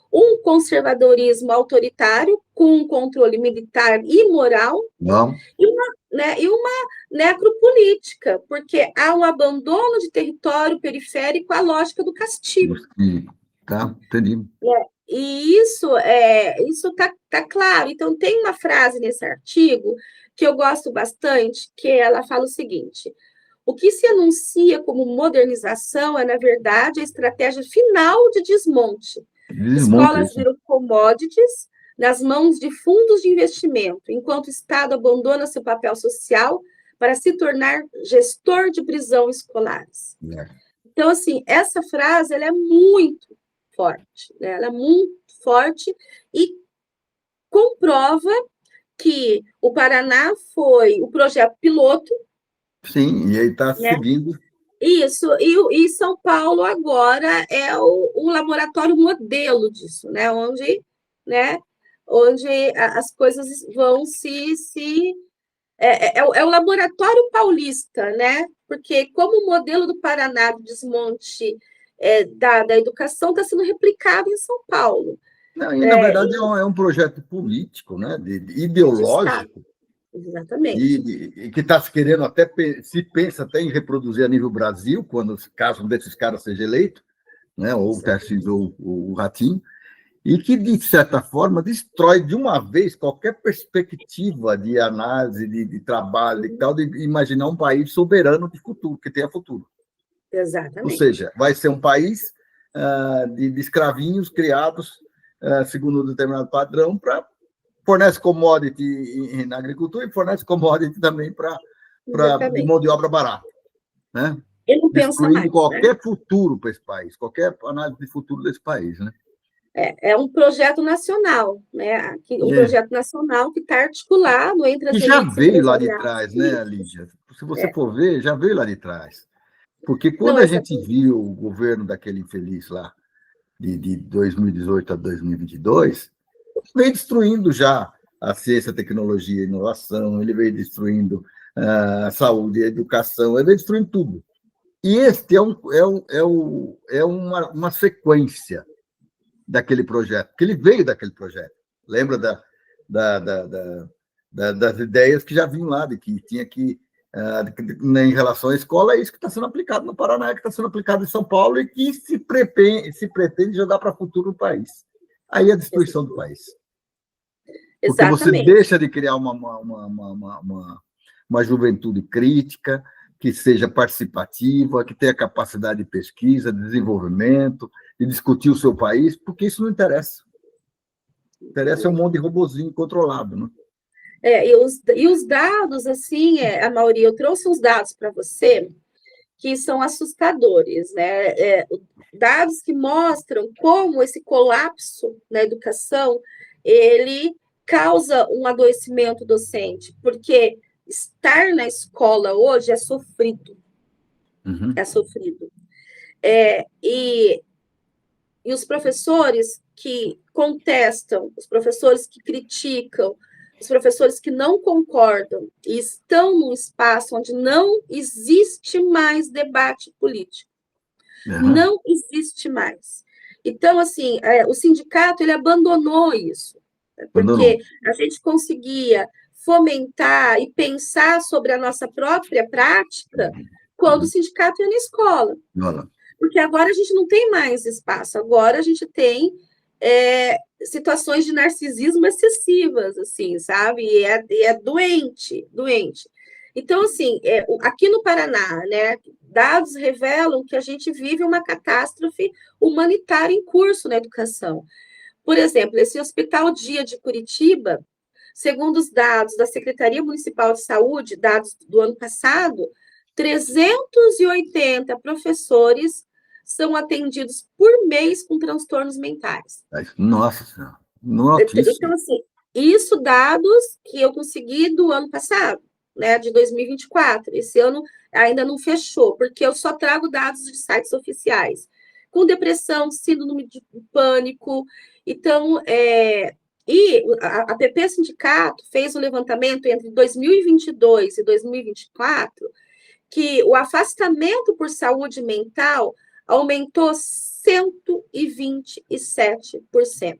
um conservadorismo autoritário com um controle militar e moral e uma necropolítica, porque há um abandono de território periférico à lógica do castigo. Tá, entendi. E isso tá claro. Então, tem uma frase nesse artigo que eu gosto bastante, que ela fala o seguinte: o que se anuncia como modernização é, na verdade, a estratégia final de desmonte. Escolas viram commodities nas mãos de fundos de investimento, enquanto o Estado abandona seu papel social para se tornar gestor de prisão escolares. Então, assim, essa frase ela é muito forte, né? Ela é muito forte e comprova que o Paraná foi o projeto piloto Sim, e aí está né? seguindo. Isso, e São Paulo agora é o laboratório modelo disso, né? Onde as coisas vão é o laboratório paulista, né? Porque como o modelo do Paraná do desmonte da educação está sendo replicado em São Paulo. Não, e, na verdade, é um projeto político, né, De Estado, ideológico, exatamente. e que está se querendo até, se pensa até em reproduzir a nível Brasil, quando caso um desses caras seja eleito, né, ou o Tarcísio ou o Ratinho, e que, de certa forma, destrói de uma vez qualquer perspectiva de análise, de trabalho e tal, de imaginar um país soberano de futuro, que tenha futuro. Ou Exatamente. seja, vai ser um país de escravinhos criados segundo um determinado padrão, fornece commodity na agricultura e fornece commodity também de mão de obra barata. Né? Ele não pensa Destruindo mais, qualquer né? futuro para esse país, qualquer análise de futuro desse país. Né? É um projeto nacional, né? Um projeto nacional que está articulado entre as E já elites veio lá de empresariais. trás, né, Lígia? Se você for ver, já veio lá de trás. Porque quando Não, a gente exatamente. viu o governo daquele infeliz lá, de 2018 a 2022, veio destruindo já a ciência, a tecnologia, a inovação, ele veio destruindo a saúde, a educação, ele veio destruindo tudo. E este é uma sequência daquele projeto, que ele veio daquele projeto. Lembra das ideias que já vinham lá, de que tinha que, em relação à escola, é isso que está sendo aplicado no Paraná, que está sendo aplicado em São Paulo e que se pretende jogar para o futuro do país. Aí a destruição do país. Porque você Exatamente. deixa de criar uma juventude crítica, que seja participativa, que tenha capacidade de pesquisa, de desenvolvimento, de discutir o seu país, porque isso não interessa. Interessa um monte de robozinho controlado. Né? E os dados, assim, a maioria, eu trouxe uns dados para você que são assustadores, né? Dados que mostram como esse colapso na educação ele causa um adoecimento docente, porque estar na escola hoje é sofrido, é sofrido. E os professores que contestam, os professores que criticam, os professores que não concordam e estão num espaço onde não existe mais debate político. Não existe mais. Então, assim, o sindicato ele abandonou isso, porque a gente conseguia fomentar e pensar sobre a nossa própria prática quando o sindicato ia na escola. Porque agora a gente não tem mais espaço, agora a gente tem situações de narcisismo excessivas, assim, sabe? E é doente, doente. Então, assim, aqui no Paraná, né, dados revelam que a gente vive uma catástrofe humanitária em curso na educação. Por exemplo, esse Hospital Dia de Curitiba, segundo os dados da Secretaria Municipal de Saúde, dados do ano passado, 380 professores são atendidos por mês com transtornos mentais. Nossa Senhora, notíssimo. Então, assim, isso dados que eu consegui do ano passado, né, de 2024. Esse ano ainda não fechou, porque eu só trago dados de sites oficiais. Com depressão, síndrome de pânico. Então, a PP Sindicato fez um levantamento entre 2022 e 2024 que o afastamento por saúde mental aumentou 127%.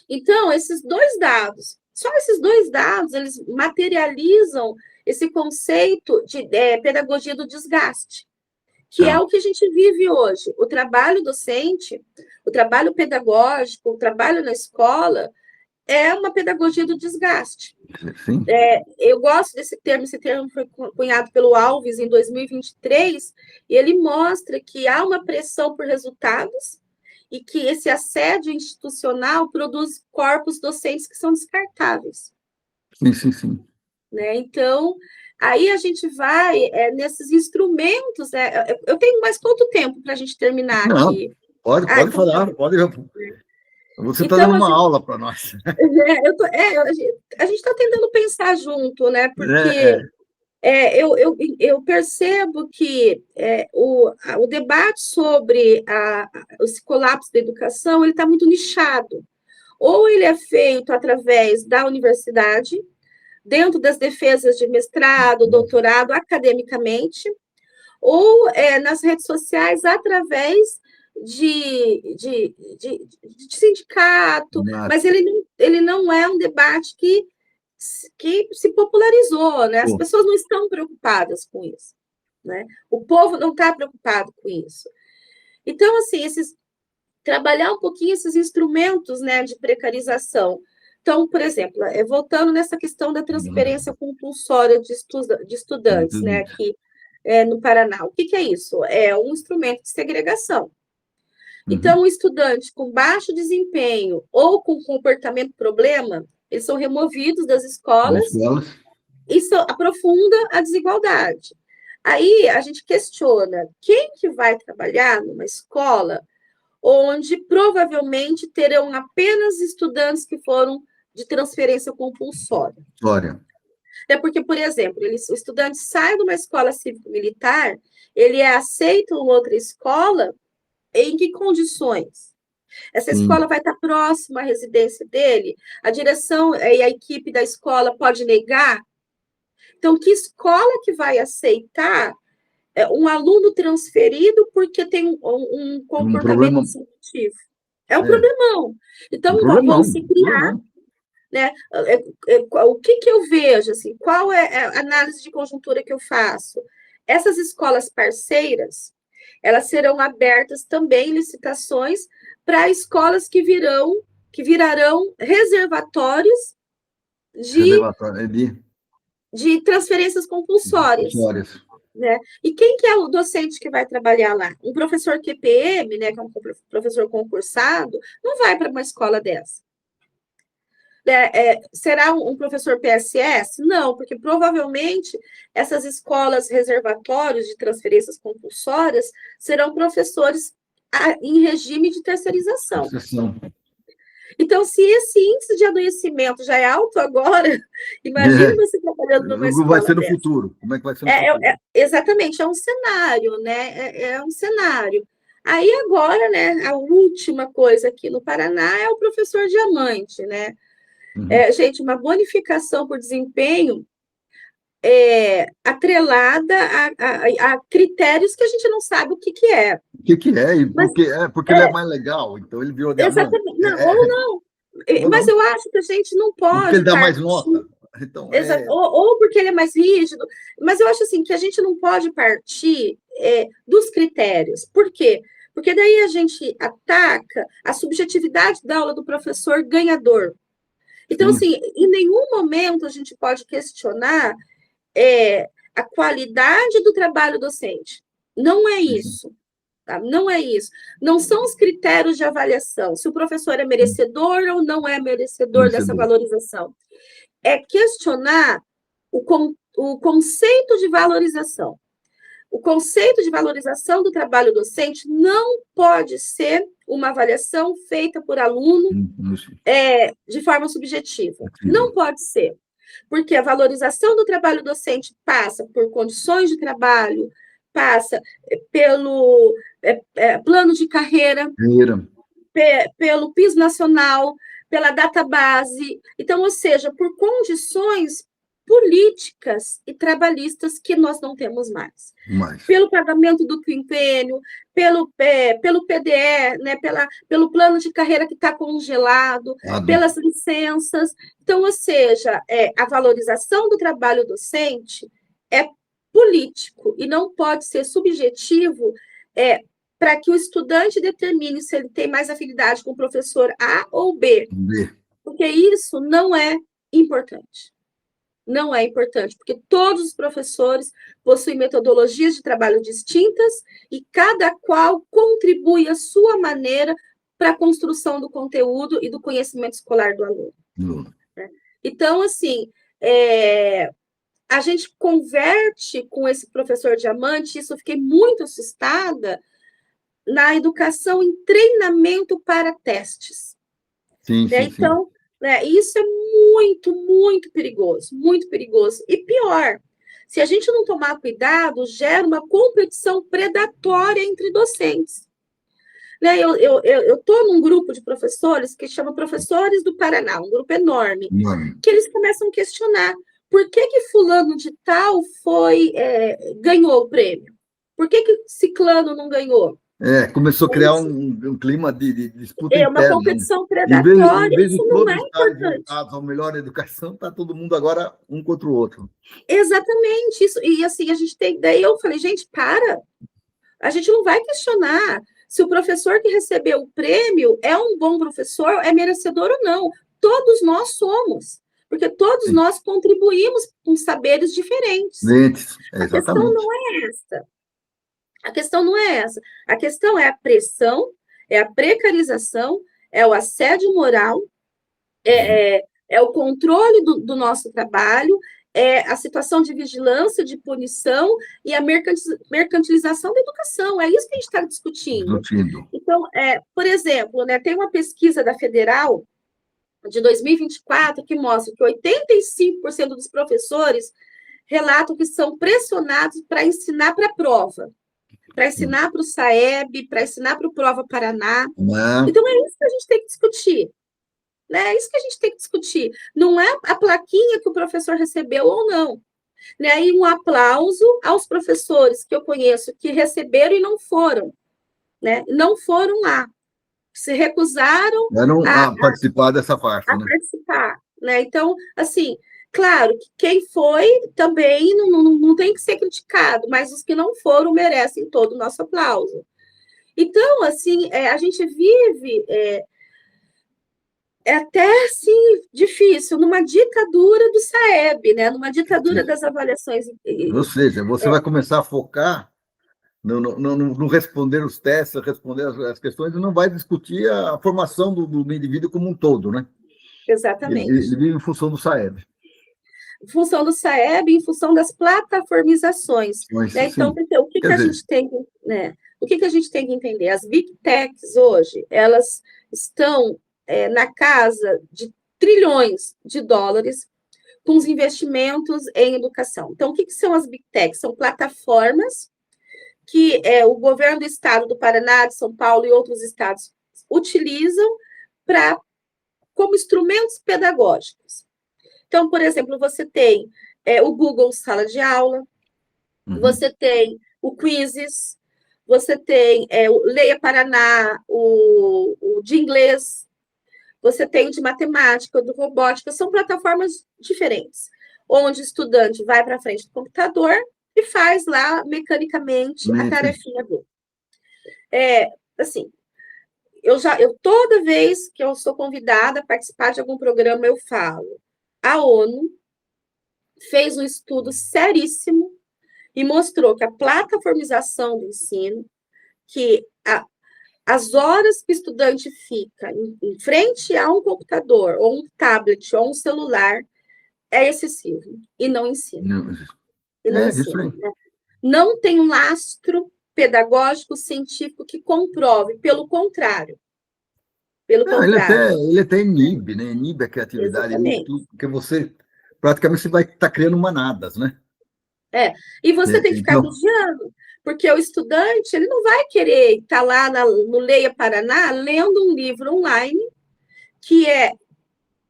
Então, esses dois dados, só esses dois dados, eles materializam esse conceito de pedagogia do desgaste, que é o que a gente vive hoje. O trabalho docente, o trabalho pedagógico, o trabalho na escola é uma pedagogia do desgaste. Sim. Eu gosto desse termo, esse termo foi cunhado pelo Alves em 2023, e ele mostra que há uma pressão por resultados e que esse assédio institucional produz corpos docentes que são descartáveis. Sim. Né? Então, aí a gente vai nesses instrumentos. Né? Eu tenho mais quanto tempo para a gente terminar aqui? Pode falar, pode. Você está dando uma aula para nós. A gente está tentando pensar junto, né? Porque Eu percebo que o debate sobre esse colapso da educação ele está muito nichado. Ou ele é feito através da universidade, dentro das defesas de mestrado, doutorado, academicamente, ou nas redes sociais através de sindicato, mas ele não é um debate que se popularizou, né? As pessoas não estão preocupadas com isso, né? O povo não está preocupado com isso. Então, assim, trabalhar um pouquinho esses instrumentos, né, de precarização. Então, por exemplo, voltando nessa questão da transferência compulsória de estudantes, né, aqui no Paraná. O que é isso? É um instrumento de segregação. Então, um estudante com baixo desempenho ou com comportamento problema, eles são removidos das escolas. Isso aprofunda a desigualdade. Aí a gente questiona quem que vai trabalhar numa escola onde provavelmente terão apenas estudantes que foram de transferência compulsória. É porque, por exemplo, o estudante sai de uma escola cívico-militar, ele é aceito em outra escola, em que condições? Essa escola vai estar próxima à residência dele? A direção e a equipe da escola pode negar? Então, que escola que vai aceitar um aluno transferido porque tem um comportamento disruptivo? É um problemão. Então, vão se criar, né? O que eu vejo, assim, qual é a análise de conjuntura que eu faço? Essas escolas parceiras, elas serão abertas também licitações para escolas que virarão reservatórios de transferências compulsórias. Né? E quem que é o docente que vai trabalhar lá? Um professor QPM, né, que é um professor concursado, não vai para uma escola dessa. Será um professor PSS? Não, porque provavelmente essas escolas reservatórios de transferências compulsórias serão professores em regime de terceirização. Então, se esse índice de adoecimento já é alto agora, imagine você trabalhando numa escola vai ser no futuro. Como é que vai ser no futuro? Exatamente, é um cenário, né? É um cenário. Aí agora, né, a última coisa aqui no Paraná é o professor diamante, né? Gente, uma bonificação por desempenho atrelada a critérios que a gente não sabe o que é. O que é? E porque ele é mais legal, então ele virou diamante. Exatamente. Não. Mas eu acho que a gente não pode. Porque ele dá mais nota. Então, ou porque ele é mais rígido. Mas eu acho assim que a gente não pode partir dos critérios. Por quê? Porque daí a gente ataca a subjetividade da aula do professor ganhador. Então, assim, em nenhum momento a gente pode questionar a qualidade do trabalho docente. Não é isso. Tá? Não é isso. Não são os critérios de avaliação. Se o professor é merecedor ou não é merecedor dessa valorização. É questionar o conceito de valorização. O conceito de valorização do trabalho docente não pode ser uma avaliação feita por aluno de forma subjetiva. Não pode ser. Porque a valorização do trabalho docente passa por condições de trabalho, passa pelo plano de carreira, pelo piso nacional, pela database. Então, ou seja, por condições políticas e trabalhistas que nós não temos mais. Pelo pagamento do quinquênio, pelo PDE, né, pelo plano de carreira que está congelado, pelas licenças. Então, ou seja, a valorização do trabalho docente é político e não pode ser subjetivo para que o estudante determine se ele tem mais afinidade com o professor A ou B. Porque isso não é importante. Não é importante, porque todos os professores possuem metodologias de trabalho distintas e cada qual contribui à sua maneira para a construção do conteúdo e do conhecimento escolar do aluno. Então, assim, a gente converte com esse professor diamante, isso eu fiquei muito assustada, na educação em treinamento para testes. Então, isso é muito, muito perigoso, muito perigoso. E pior, Se a gente não tomar cuidado, gera uma competição predatória entre docentes. Né? Eu estou num grupo de professores que chama Professores do Paraná, um grupo enorme, que eles começam a questionar por que fulano de tal ganhou o prêmio? Por que ciclano não ganhou? Começou a criar um clima de disputa É uma interna, né? competição Em predatória, vez de isso não é todos estarem importante. voltados à melhor educação, está todo mundo agora um contra o outro. Exatamente, isso. E assim, a gente tem. Daí eu falei, gente, para. A gente não vai questionar se o professor que recebeu o prêmio é um bom professor, é merecedor ou não. Todos nós somos, porque todos nós contribuímos com saberes diferentes. A questão não é essa. A questão não é essa. A questão é a pressão, é a precarização, é o assédio moral, é o controle do nosso trabalho, é a situação de vigilância, de punição e a mercantilização da educação. É isso que a gente está discutindo. Então, por exemplo, né, tem uma pesquisa da Federal de 2024 que mostra que 85% dos professores relatam que são pressionados para ensinar para a prova, para ensinar para o SAEB, para ensinar para o Prova Paraná. Então, é isso que a gente tem que discutir. Né? É isso que a gente tem que discutir. Não é a plaquinha que o professor recebeu ou não. Né? E um aplauso aos professores que eu conheço que receberam e não foram. Né? Não foram lá. Se recusaram a participar dessa parte. A participar. Né? Então, assim, claro que quem foi também não tem que ser criticado, mas os que não foram merecem todo o nosso aplauso. Então, assim, a gente vive... É até, assim, difícil, numa ditadura do SAEB, né? Numa ditadura das avaliações. Ou seja, você vai começar a focar no responder os testes, responder as questões, e não vai discutir a formação do indivíduo como um todo, né? Exatamente. Ele vive em função do SAEB. Em função do SAEB, em função das plataformizações. Né? Então, o que a gente tem, né? O que a gente tem que entender? As Big Techs hoje, elas estão na casa de trilhões de dólares com os investimentos em educação. Então, o que são as Big Techs? São plataformas que o governo do estado do Paraná, de São Paulo e outros estados utilizam como instrumentos pedagógicos. Então, por exemplo, você tem o Google Sala de Aula, você tem o Quizzes, você tem o Leia Paraná, o de inglês, você tem o de matemática, o de robótica, são plataformas diferentes, onde o estudante vai para frente do computador e faz lá, mecanicamente, a tarefinha dele. Assim, eu toda vez que eu sou convidada a participar de algum programa, eu falo, a ONU fez um estudo seríssimo e mostrou que a plataformização do ensino, que as horas que o estudante fica em frente a um computador, ou um tablet, ou um celular, é excessivo e não ensina. Não tem um lastro pedagógico, científico que comprove, pelo contrário. Ele até inibe, né? Inibe a criatividade, porque você praticamente vai estar criando manadas, né? E você tem que ficar vigiando, porque o estudante ele não vai querer estar lá no Leia Paraná lendo um livro online que é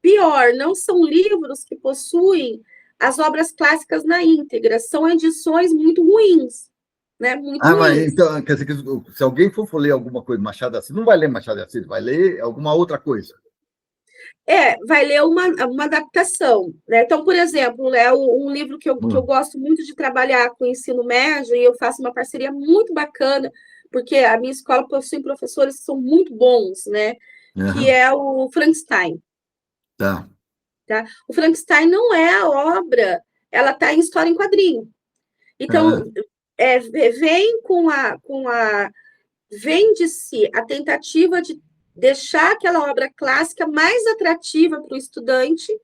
pior, não são livros que possuem as obras clássicas na íntegra, são edições muito ruins. Né, muito ruins. Mas então, quer dizer que se alguém for ler alguma coisa Machado de Assis, não vai ler Machado de Assis, vai ler alguma outra coisa. Vai ler uma adaptação. Né? Então, por exemplo, um livro que eu gosto muito de trabalhar com o ensino médio, e eu faço uma parceria muito bacana, porque a minha escola possui professores que são muito bons, né? Que é o Frankenstein. Tá? O Frankenstein não é a obra, ela está em história em quadrinho. Então, vem vende-se a tentativa de deixar aquela obra clássica mais atrativa para o estudante,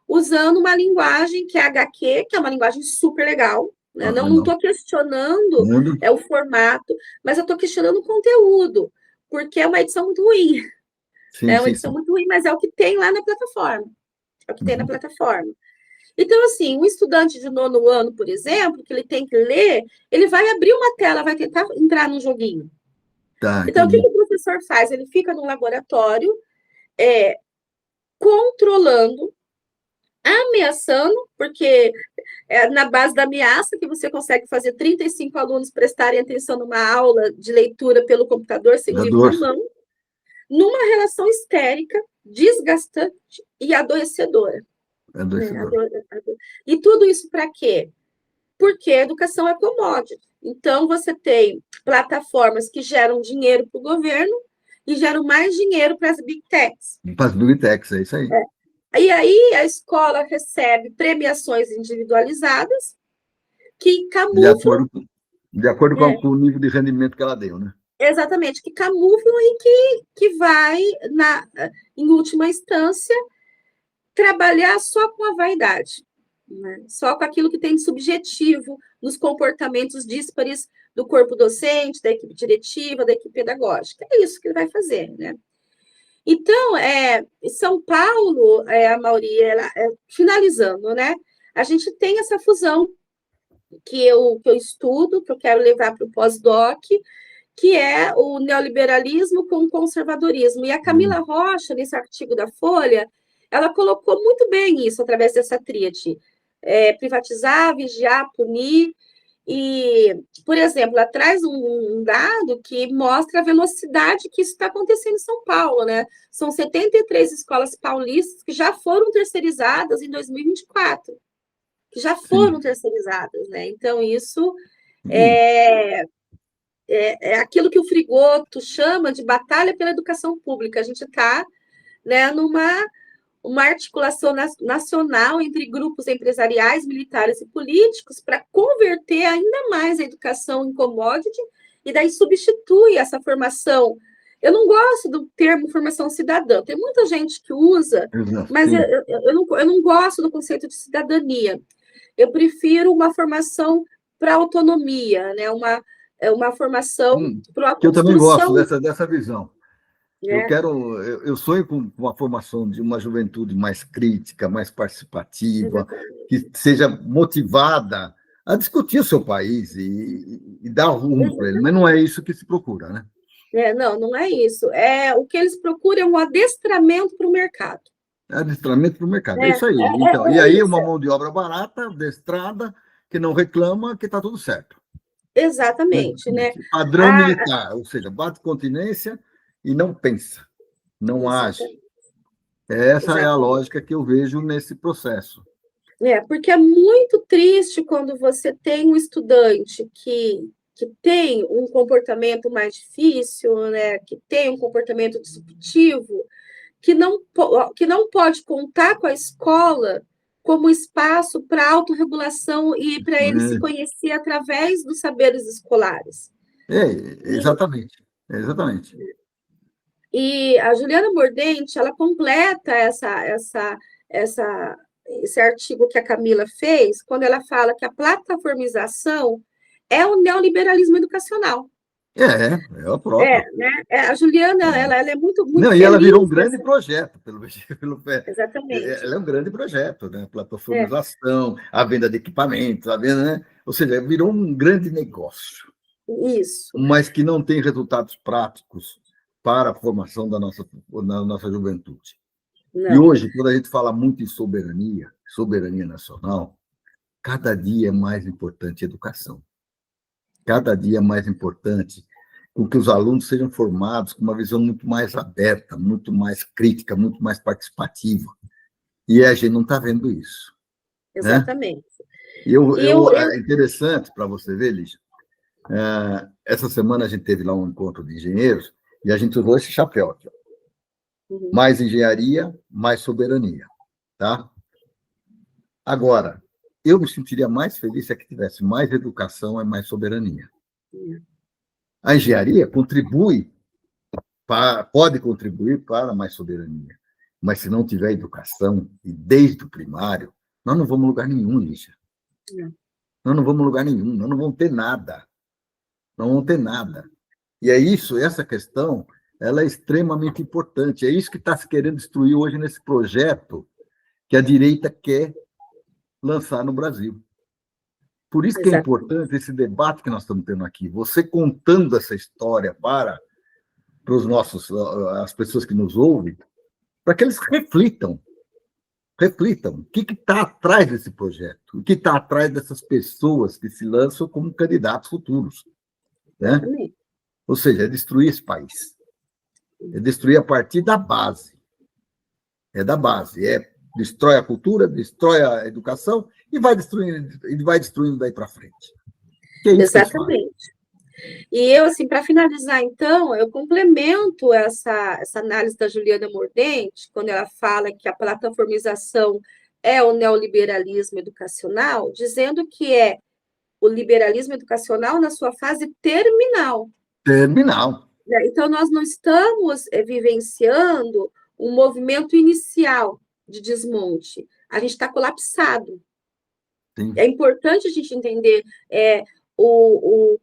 usando uma linguagem que é HQ, que é uma linguagem super legal. Né? Não estou questionando o formato, mas eu estou questionando o conteúdo, porque é uma edição muito ruim. É uma edição muito ruim, mas é o que tem lá na plataforma. É o que tem na plataforma. Então, assim, um estudante de 9º ano, por exemplo, que ele tem que ler, ele vai abrir uma tela, vai tentar entrar num joguinho. Tá, Então, o que entendi. o professor faz? Ele fica no laboratório, controlando, ameaçando, porque é na base da ameaça que você consegue fazer 35 alunos prestarem atenção numa aula de leitura pelo computador, sem livro na Jogador, mão, numa relação histérica, desgastante e adoecedora. Né? adoecedor. E tudo isso para quê? Porque a educação é commodity. Então, você tem plataformas que geram dinheiro para o governo e geram mais dinheiro para as big techs. Para as bibliotecas, é isso aí. E aí a escola recebe premiações individualizadas que De camuflam, acordo, de acordo é, com o nível de rendimento que ela deu, né? exatamente, que camuflam e que vai, em última instância, trabalhar só com a vaidade, né? Só com aquilo que tem de subjetivo nos comportamentos díspares do corpo docente, da equipe diretiva, da equipe pedagógica. É isso que ele vai fazer, né? Então, São Paulo, a Mauri, finalizando, né? A gente tem essa fusão que eu estudo, que eu quero levar para o pós-doc, que é o neoliberalismo com o conservadorismo. E a Camila Rocha, nesse artigo da Folha, ela colocou muito bem isso através dessa tríade. Privatizar, vigiar, punir. E, por exemplo, ela traz um dado que mostra a velocidade que isso está acontecendo em São Paulo, né? São 73 escolas paulistas que já foram terceirizadas em 2024, que já foram terceirizadas, né? Então, isso é, é aquilo que o Frigoto chama de batalha pela educação pública. A gente está, né, numa uma articulação nacional entre grupos empresariais, militares e políticos para converter ainda mais a educação em commodity e daí substitui essa formação. Eu não gosto do termo formação cidadã, tem muita gente que usa, mas Sim. eu não gosto do conceito de cidadania. Eu prefiro uma formação para autonomia, né? Uma formação para a Que eu também gosto construção. dessa visão. Né? Eu sonho com a formação de uma juventude mais crítica, mais participativa, que seja motivada a discutir o seu país e dar rumo para ele. Mas não é isso que se procura, né? Não, não é isso. O que eles procuram é um adestramento para o mercado. É adestramento para o mercado. É É, isso aí. Então, e aí isso. uma mão de obra barata, adestrada, que não reclama, que está tudo certo. Exatamente, né? Padrão militar, ou seja, bate continência e não pensa, não age. Exatamente. Essa é a Exatamente. lógica que eu vejo nesse processo. Porque é muito triste quando você tem um estudante que tem um comportamento mais difícil, né? Que tem um comportamento disruptivo, que não pode contar com a escola como espaço para autorregulação e para ele se conhecer através dos saberes escolares. Exatamente. Exatamente. E a Juliana Mordente, ela completa esse artigo que a Camila fez, quando ela fala que a plataformização é o neoliberalismo educacional. É o próprio. Né? A Juliana, ela é muito, muito Não, e feliz. ela virou um grande projeto, pelo pé. Exatamente. Ela é um grande projeto, né? Plataformização, a venda de equipamentos, a venda, né? Ou seja, virou um grande negócio. Isso. Mas que não tem resultados práticos para a formação da nossa juventude. Não. E hoje, quando a gente fala muito em soberania nacional, cada dia é mais importante a educação. Cada dia é mais importante que os alunos sejam formados com uma visão muito mais aberta, muito mais crítica, muito mais participativa. E a gente não está vendo isso. Exatamente. Né? É interessante para você ver, Lígia, essa semana a gente teve lá um encontro de engenheiros e a gente usou esse chapéu aqui. Mais engenharia, mais soberania. Tá? Agora, eu me sentiria mais feliz se tivesse mais educação e mais soberania. A engenharia pode contribuir para mais soberania, mas se não tiver educação, e desde o primário, nós não vamos a lugar nenhum, Lígia. Nós não vamos a lugar nenhum, nós não vamos ter nada. Não vamos ter nada. E é isso, essa questão, ela é extremamente importante. É isso que está se querendo destruir hoje nesse projeto que a direita quer lançar no Brasil. Por isso que é Exato. importante esse debate que nós estamos tendo aqui. Você contando essa história para as pessoas que nos ouvem, para que eles reflitam o que está atrás desse projeto, o que está atrás dessas pessoas que se lançam como candidatos futuros. Né? Exatamente. Ou seja, é destruir esse país. É destruir a partir da base. É da base. Destrói a cultura, destrói a educação e vai destruindo daí para frente. Que é isso que eles fazem. Exatamente. E eu, assim, para finalizar, então, eu complemento essa análise da Juliana Mordente, quando ela fala que a plataformização é o neoliberalismo educacional, dizendo que é o liberalismo educacional na sua fase terminal. Terminal. Então, nós não estamos vivenciando um movimento inicial de desmonte. A gente está colapsado. Sim. É importante a gente entender o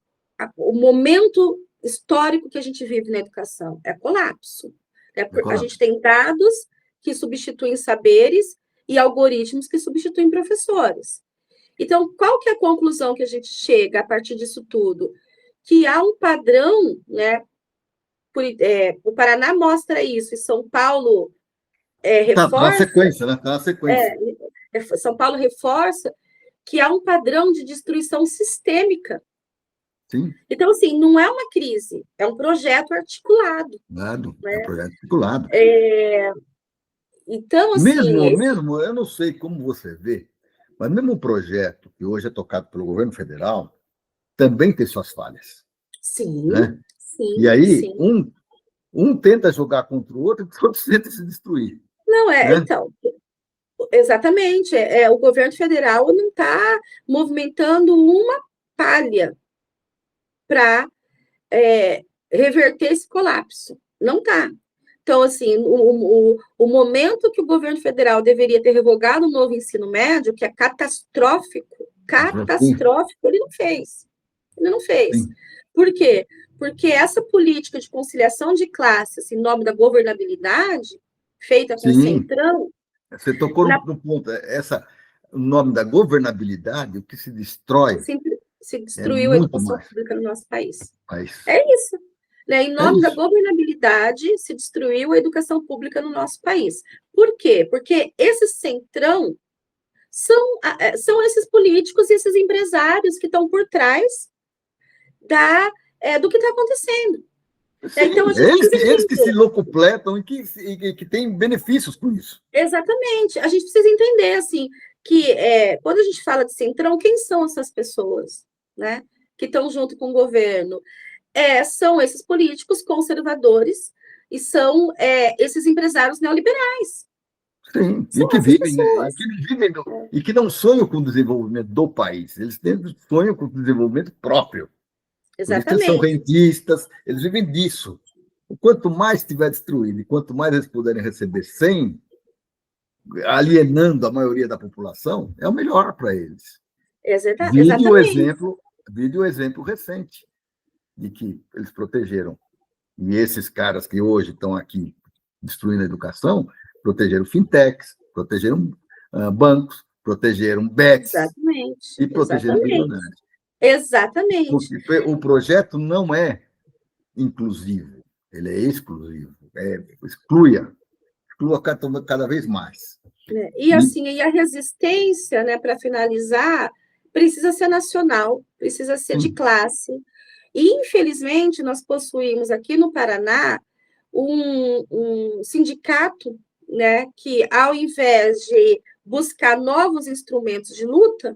momento histórico que a gente vive na educação. É colapso. A gente tem dados que substituem saberes e algoritmos que substituem professores. Então, qual que é a conclusão que a gente chega a partir disso tudo? Que há um padrão, né? O Paraná mostra isso, e São Paulo reforça. Tá na sequência, né? Tá na sequência. São Paulo reforça que há um padrão de destruição sistêmica. Sim. Então, assim, não é uma crise, é um projeto articulado. Claro, né? É um projeto articulado. Então, assim... Mesmo, eu não sei como você vê, mas mesmo o projeto que hoje é tocado pelo governo federal também tem suas falhas. Sim, né? sim. E aí, sim. um tenta jogar contra o outro e o outro tenta se destruir. Não, né? Então... Exatamente. O governo federal não está movimentando uma palha para reverter esse colapso. Não está. Então, assim, o momento que o governo federal deveria ter revogado o novo ensino médio, que é catastrófico, ele não fez. Ele não fez. Sim. Por quê? Porque essa política de conciliação de classes em nome da governabilidade, feita com o Centrão... Você tocou no ponto. O nome da governabilidade, o que se destrói... Se destruiu a educação pública no nosso país. É isso. Em nome da governabilidade, se destruiu a educação pública no nosso país. Por quê? Porque esse centrão são esses políticos e esses empresários que estão por trás do que está acontecendo. Sim, então, eles que se locupletam e que têm benefícios com isso. Exatamente. A gente precisa entender, assim, que quando a gente fala de centrão, quem são essas pessoas, né, que estão junto com o governo? São esses políticos conservadores e são esses empresários neoliberais. Sim, são e que não sonham com o desenvolvimento do país, eles sonham com o desenvolvimento próprio. Exatamente. Por isso eles são rentistas, eles vivem disso. Quanto mais estiver destruído e quanto mais eles puderem receber sem, alienando a maioria da população, é o melhor para eles. Vide o exemplo recente de que eles protegeram. E esses caras que hoje estão aqui destruindo a educação, protegeram fintechs, protegeram bancos, protegeram bets e protegeram milionários. Exatamente. Porque o projeto não é inclusivo, ele é exclusivo. Exclua cada vez mais. E assim, a resistência, né, para finalizar, precisa ser nacional, precisa ser de classe. E, infelizmente, nós possuímos aqui no Paraná um sindicato, né, que, ao invés de buscar novos instrumentos de luta,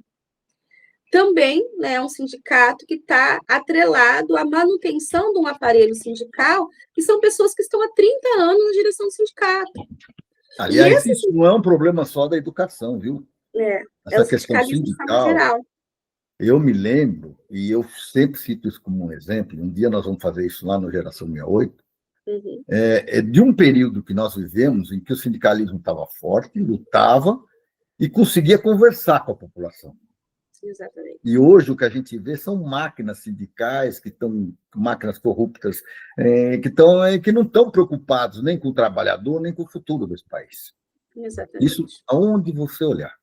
também é um sindicato que está atrelado à manutenção de um aparelho sindical, que são pessoas que estão há 30 anos na direção do sindicato. Aliás, isso não é um problema só da educação, viu? Essa questão sindical. Eu me lembro, e eu sempre cito isso como um exemplo, um dia nós vamos fazer isso lá no Geração 68, de um período que nós vivemos em que o sindicalismo estava forte, lutava e conseguia conversar com a população. Exatamente. E hoje o que a gente vê são máquinas sindicais, máquinas corruptas, que não estão preocupados nem com o trabalhador, nem com o futuro desse país. Exatamente. Isso aonde você olhar.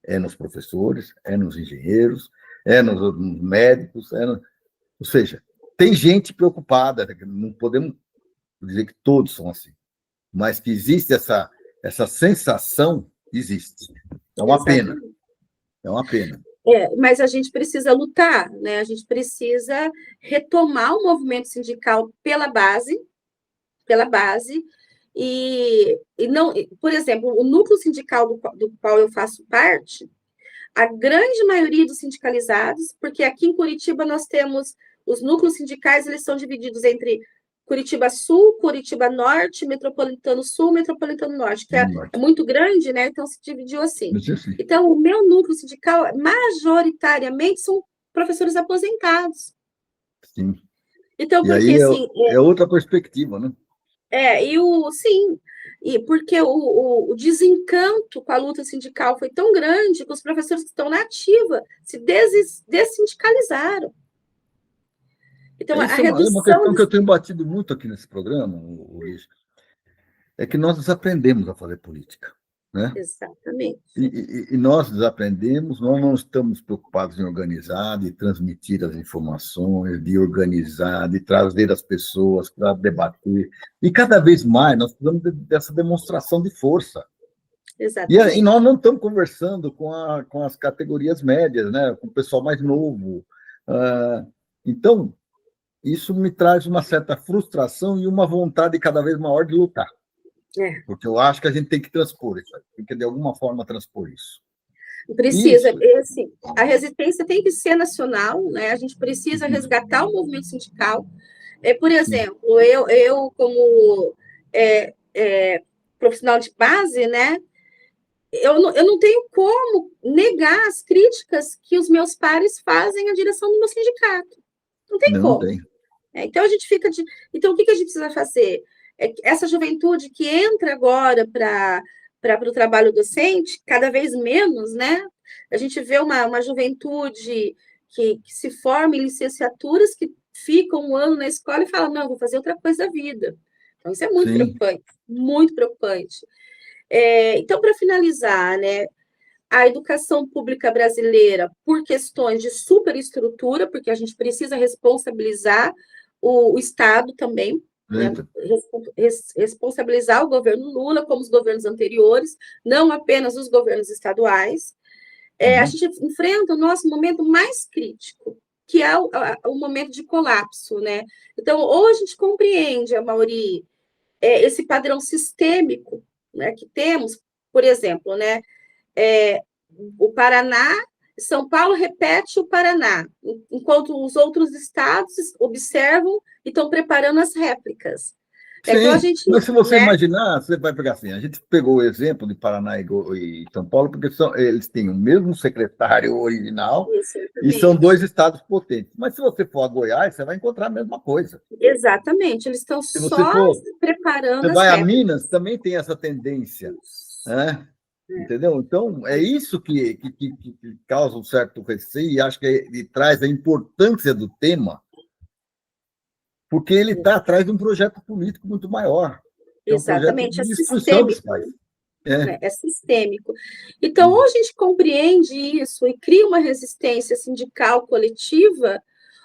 é nos professores, é nos engenheiros, é nos médicos, ou seja, tem gente preocupada, não podemos dizer que todos são assim, mas que existe essa sensação, existe. É uma pena, Exatamente. é uma pena. Mas a gente precisa lutar, né? A gente precisa retomar o movimento sindical pela base, e não, por exemplo, o núcleo sindical do qual eu faço parte, a grande maioria dos sindicalizados, porque aqui em Curitiba nós temos os núcleos sindicais, eles são divididos entre Curitiba Sul, Curitiba Norte, Metropolitano Sul, Metropolitano Norte, que é muito grande, né? Então se dividiu assim. Então, o meu núcleo sindical, majoritariamente, são professores aposentados. Sim. Então, e porque aí assim. É outra perspectiva, né? Sim, e porque o desencanto com a luta sindical foi tão grande que os professores que estão na ativa se dessindicalizaram. Então, a Isso é uma redução. questão que eu tenho batido muito aqui nesse programa, Luiz, é que nós desaprendemos a fazer política, né? Exatamente. E nós desaprendemos, nós não estamos preocupados em organizar, de transmitir as informações, de organizar, de trazer as pessoas para debater. E cada vez mais nós precisamos dessa demonstração de força. Exatamente. E nós não estamos conversando com as categorias médias, né? Com o pessoal mais novo. Então, isso me traz uma certa frustração e uma vontade cada vez maior de lutar. Porque eu acho que a gente tem que transpor isso, tem que, de alguma forma, transpor isso. Precisa. Assim, a resistência tem que ser nacional, né? A gente precisa resgatar o movimento sindical. Por exemplo, eu como profissional de base, né? Eu não tenho como negar as críticas que os meus pares fazem à direção do meu sindicato. Não tem como. Tem. Então, a gente fica de. Então, o que a gente precisa fazer? Essa juventude que entra agora para o trabalho docente, cada vez menos, né? A gente vê uma juventude que se forma em licenciaturas, que fica um ano na escola e fala, não, vou fazer outra coisa da vida. Então, isso é muito preocupante, muito preocupante. Então, para finalizar, né? A educação pública brasileira, por questões de superestrutura, porque a gente precisa responsabilizar o Estado também, né? Responsabilizar o governo Lula, como os governos anteriores, não apenas os governos estaduais. A gente enfrenta o nosso momento mais crítico, que é o momento de colapso, né? Então, ou a gente compreende, Amaury, esse padrão sistêmico, né, que temos, por exemplo, né? O Paraná, São Paulo repete o Paraná, enquanto os outros estados observam e estão preparando as réplicas. Sim, então, mas se você imaginar, você vai pegar assim, a gente pegou o exemplo de Paraná e São Paulo, porque eles têm o mesmo secretário original e são dois estados potentes. Mas se você for a Goiás, você vai encontrar a mesma coisa. Exatamente, eles estão só se preparando as réplicas. Você vai a Minas, também tem essa tendência, né? Entendeu? Então, é isso que causa um certo receio, e acho que ele traz a importância do tema, porque ele está atrás de um projeto político muito maior. Exatamente, é sistêmico. É sistêmico. Então, ou a gente compreende isso e cria uma resistência sindical coletiva,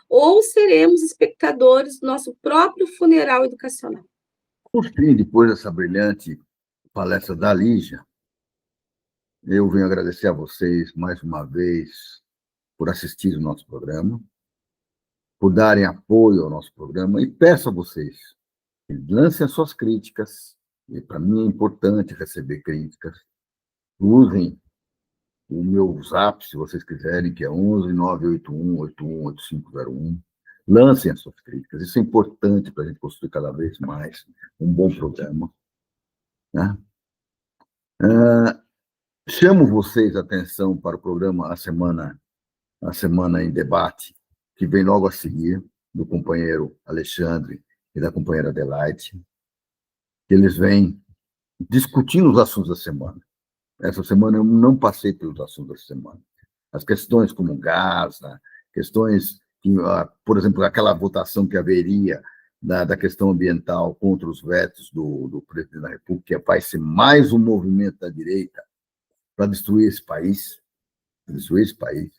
ou seremos espectadores do nosso próprio funeral educacional. Por fim, depois dessa brilhante palestra da Lígia, eu venho agradecer a vocês mais uma vez por assistir o nosso programa, por darem apoio ao nosso programa, e peço a vocês que lancem as suas críticas, e para mim é importante receber críticas. Usem o meu zap, se vocês quiserem, que é 11 981 81 8501. Lancem as suas críticas, isso é importante para a gente construir cada vez mais um bom programa. Né? Chamo vocês a atenção para o programa A Semana em Debate, que vem logo a seguir, do companheiro Alexandre e da companheira Adelaide. Eles vêm discutindo os assuntos da semana. Essa semana eu não passei pelos assuntos da semana. As questões como gás, questões que, por exemplo, aquela votação que haveria da questão ambiental contra os vetos do presidente da República, que vai ser mais um movimento da direita para destruir esse país. destruir esse país.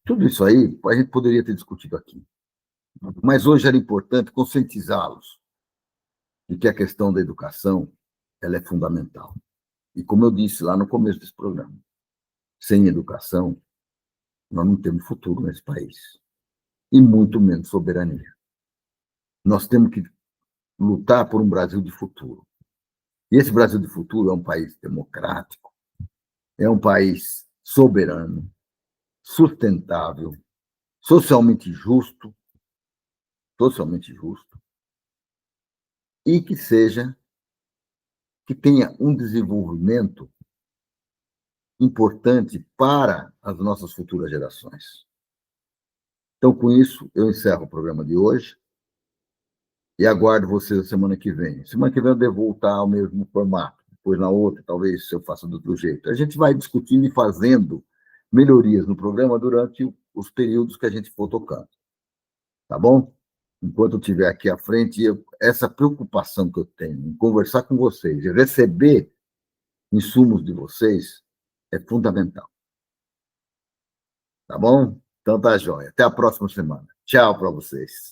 Tudo isso aí a gente poderia ter discutido aqui. Mas hoje era importante conscientizá-los de que a questão da educação ela é fundamental. E como eu disse lá no começo desse programa, sem educação, nós não temos futuro nesse país. E muito menos soberania. Nós temos que lutar por um Brasil de futuro. E esse Brasil de futuro é um país democrático, é um país soberano, sustentável, socialmente justo, e que tenha um desenvolvimento importante para as nossas futuras gerações. Então, com isso, eu encerro o programa de hoje e aguardo vocês a semana que vem. Semana que vem eu devo voltar ao mesmo formato, depois na outra, talvez eu faça de outro jeito. A gente vai discutindo e fazendo melhorias no programa durante os períodos que a gente for tocando. Tá bom? Enquanto eu estiver aqui à frente, essa preocupação que eu tenho em conversar com vocês e receber insumos de vocês é fundamental. Tá bom? Então tá jóia. Até a próxima semana. Tchau para vocês.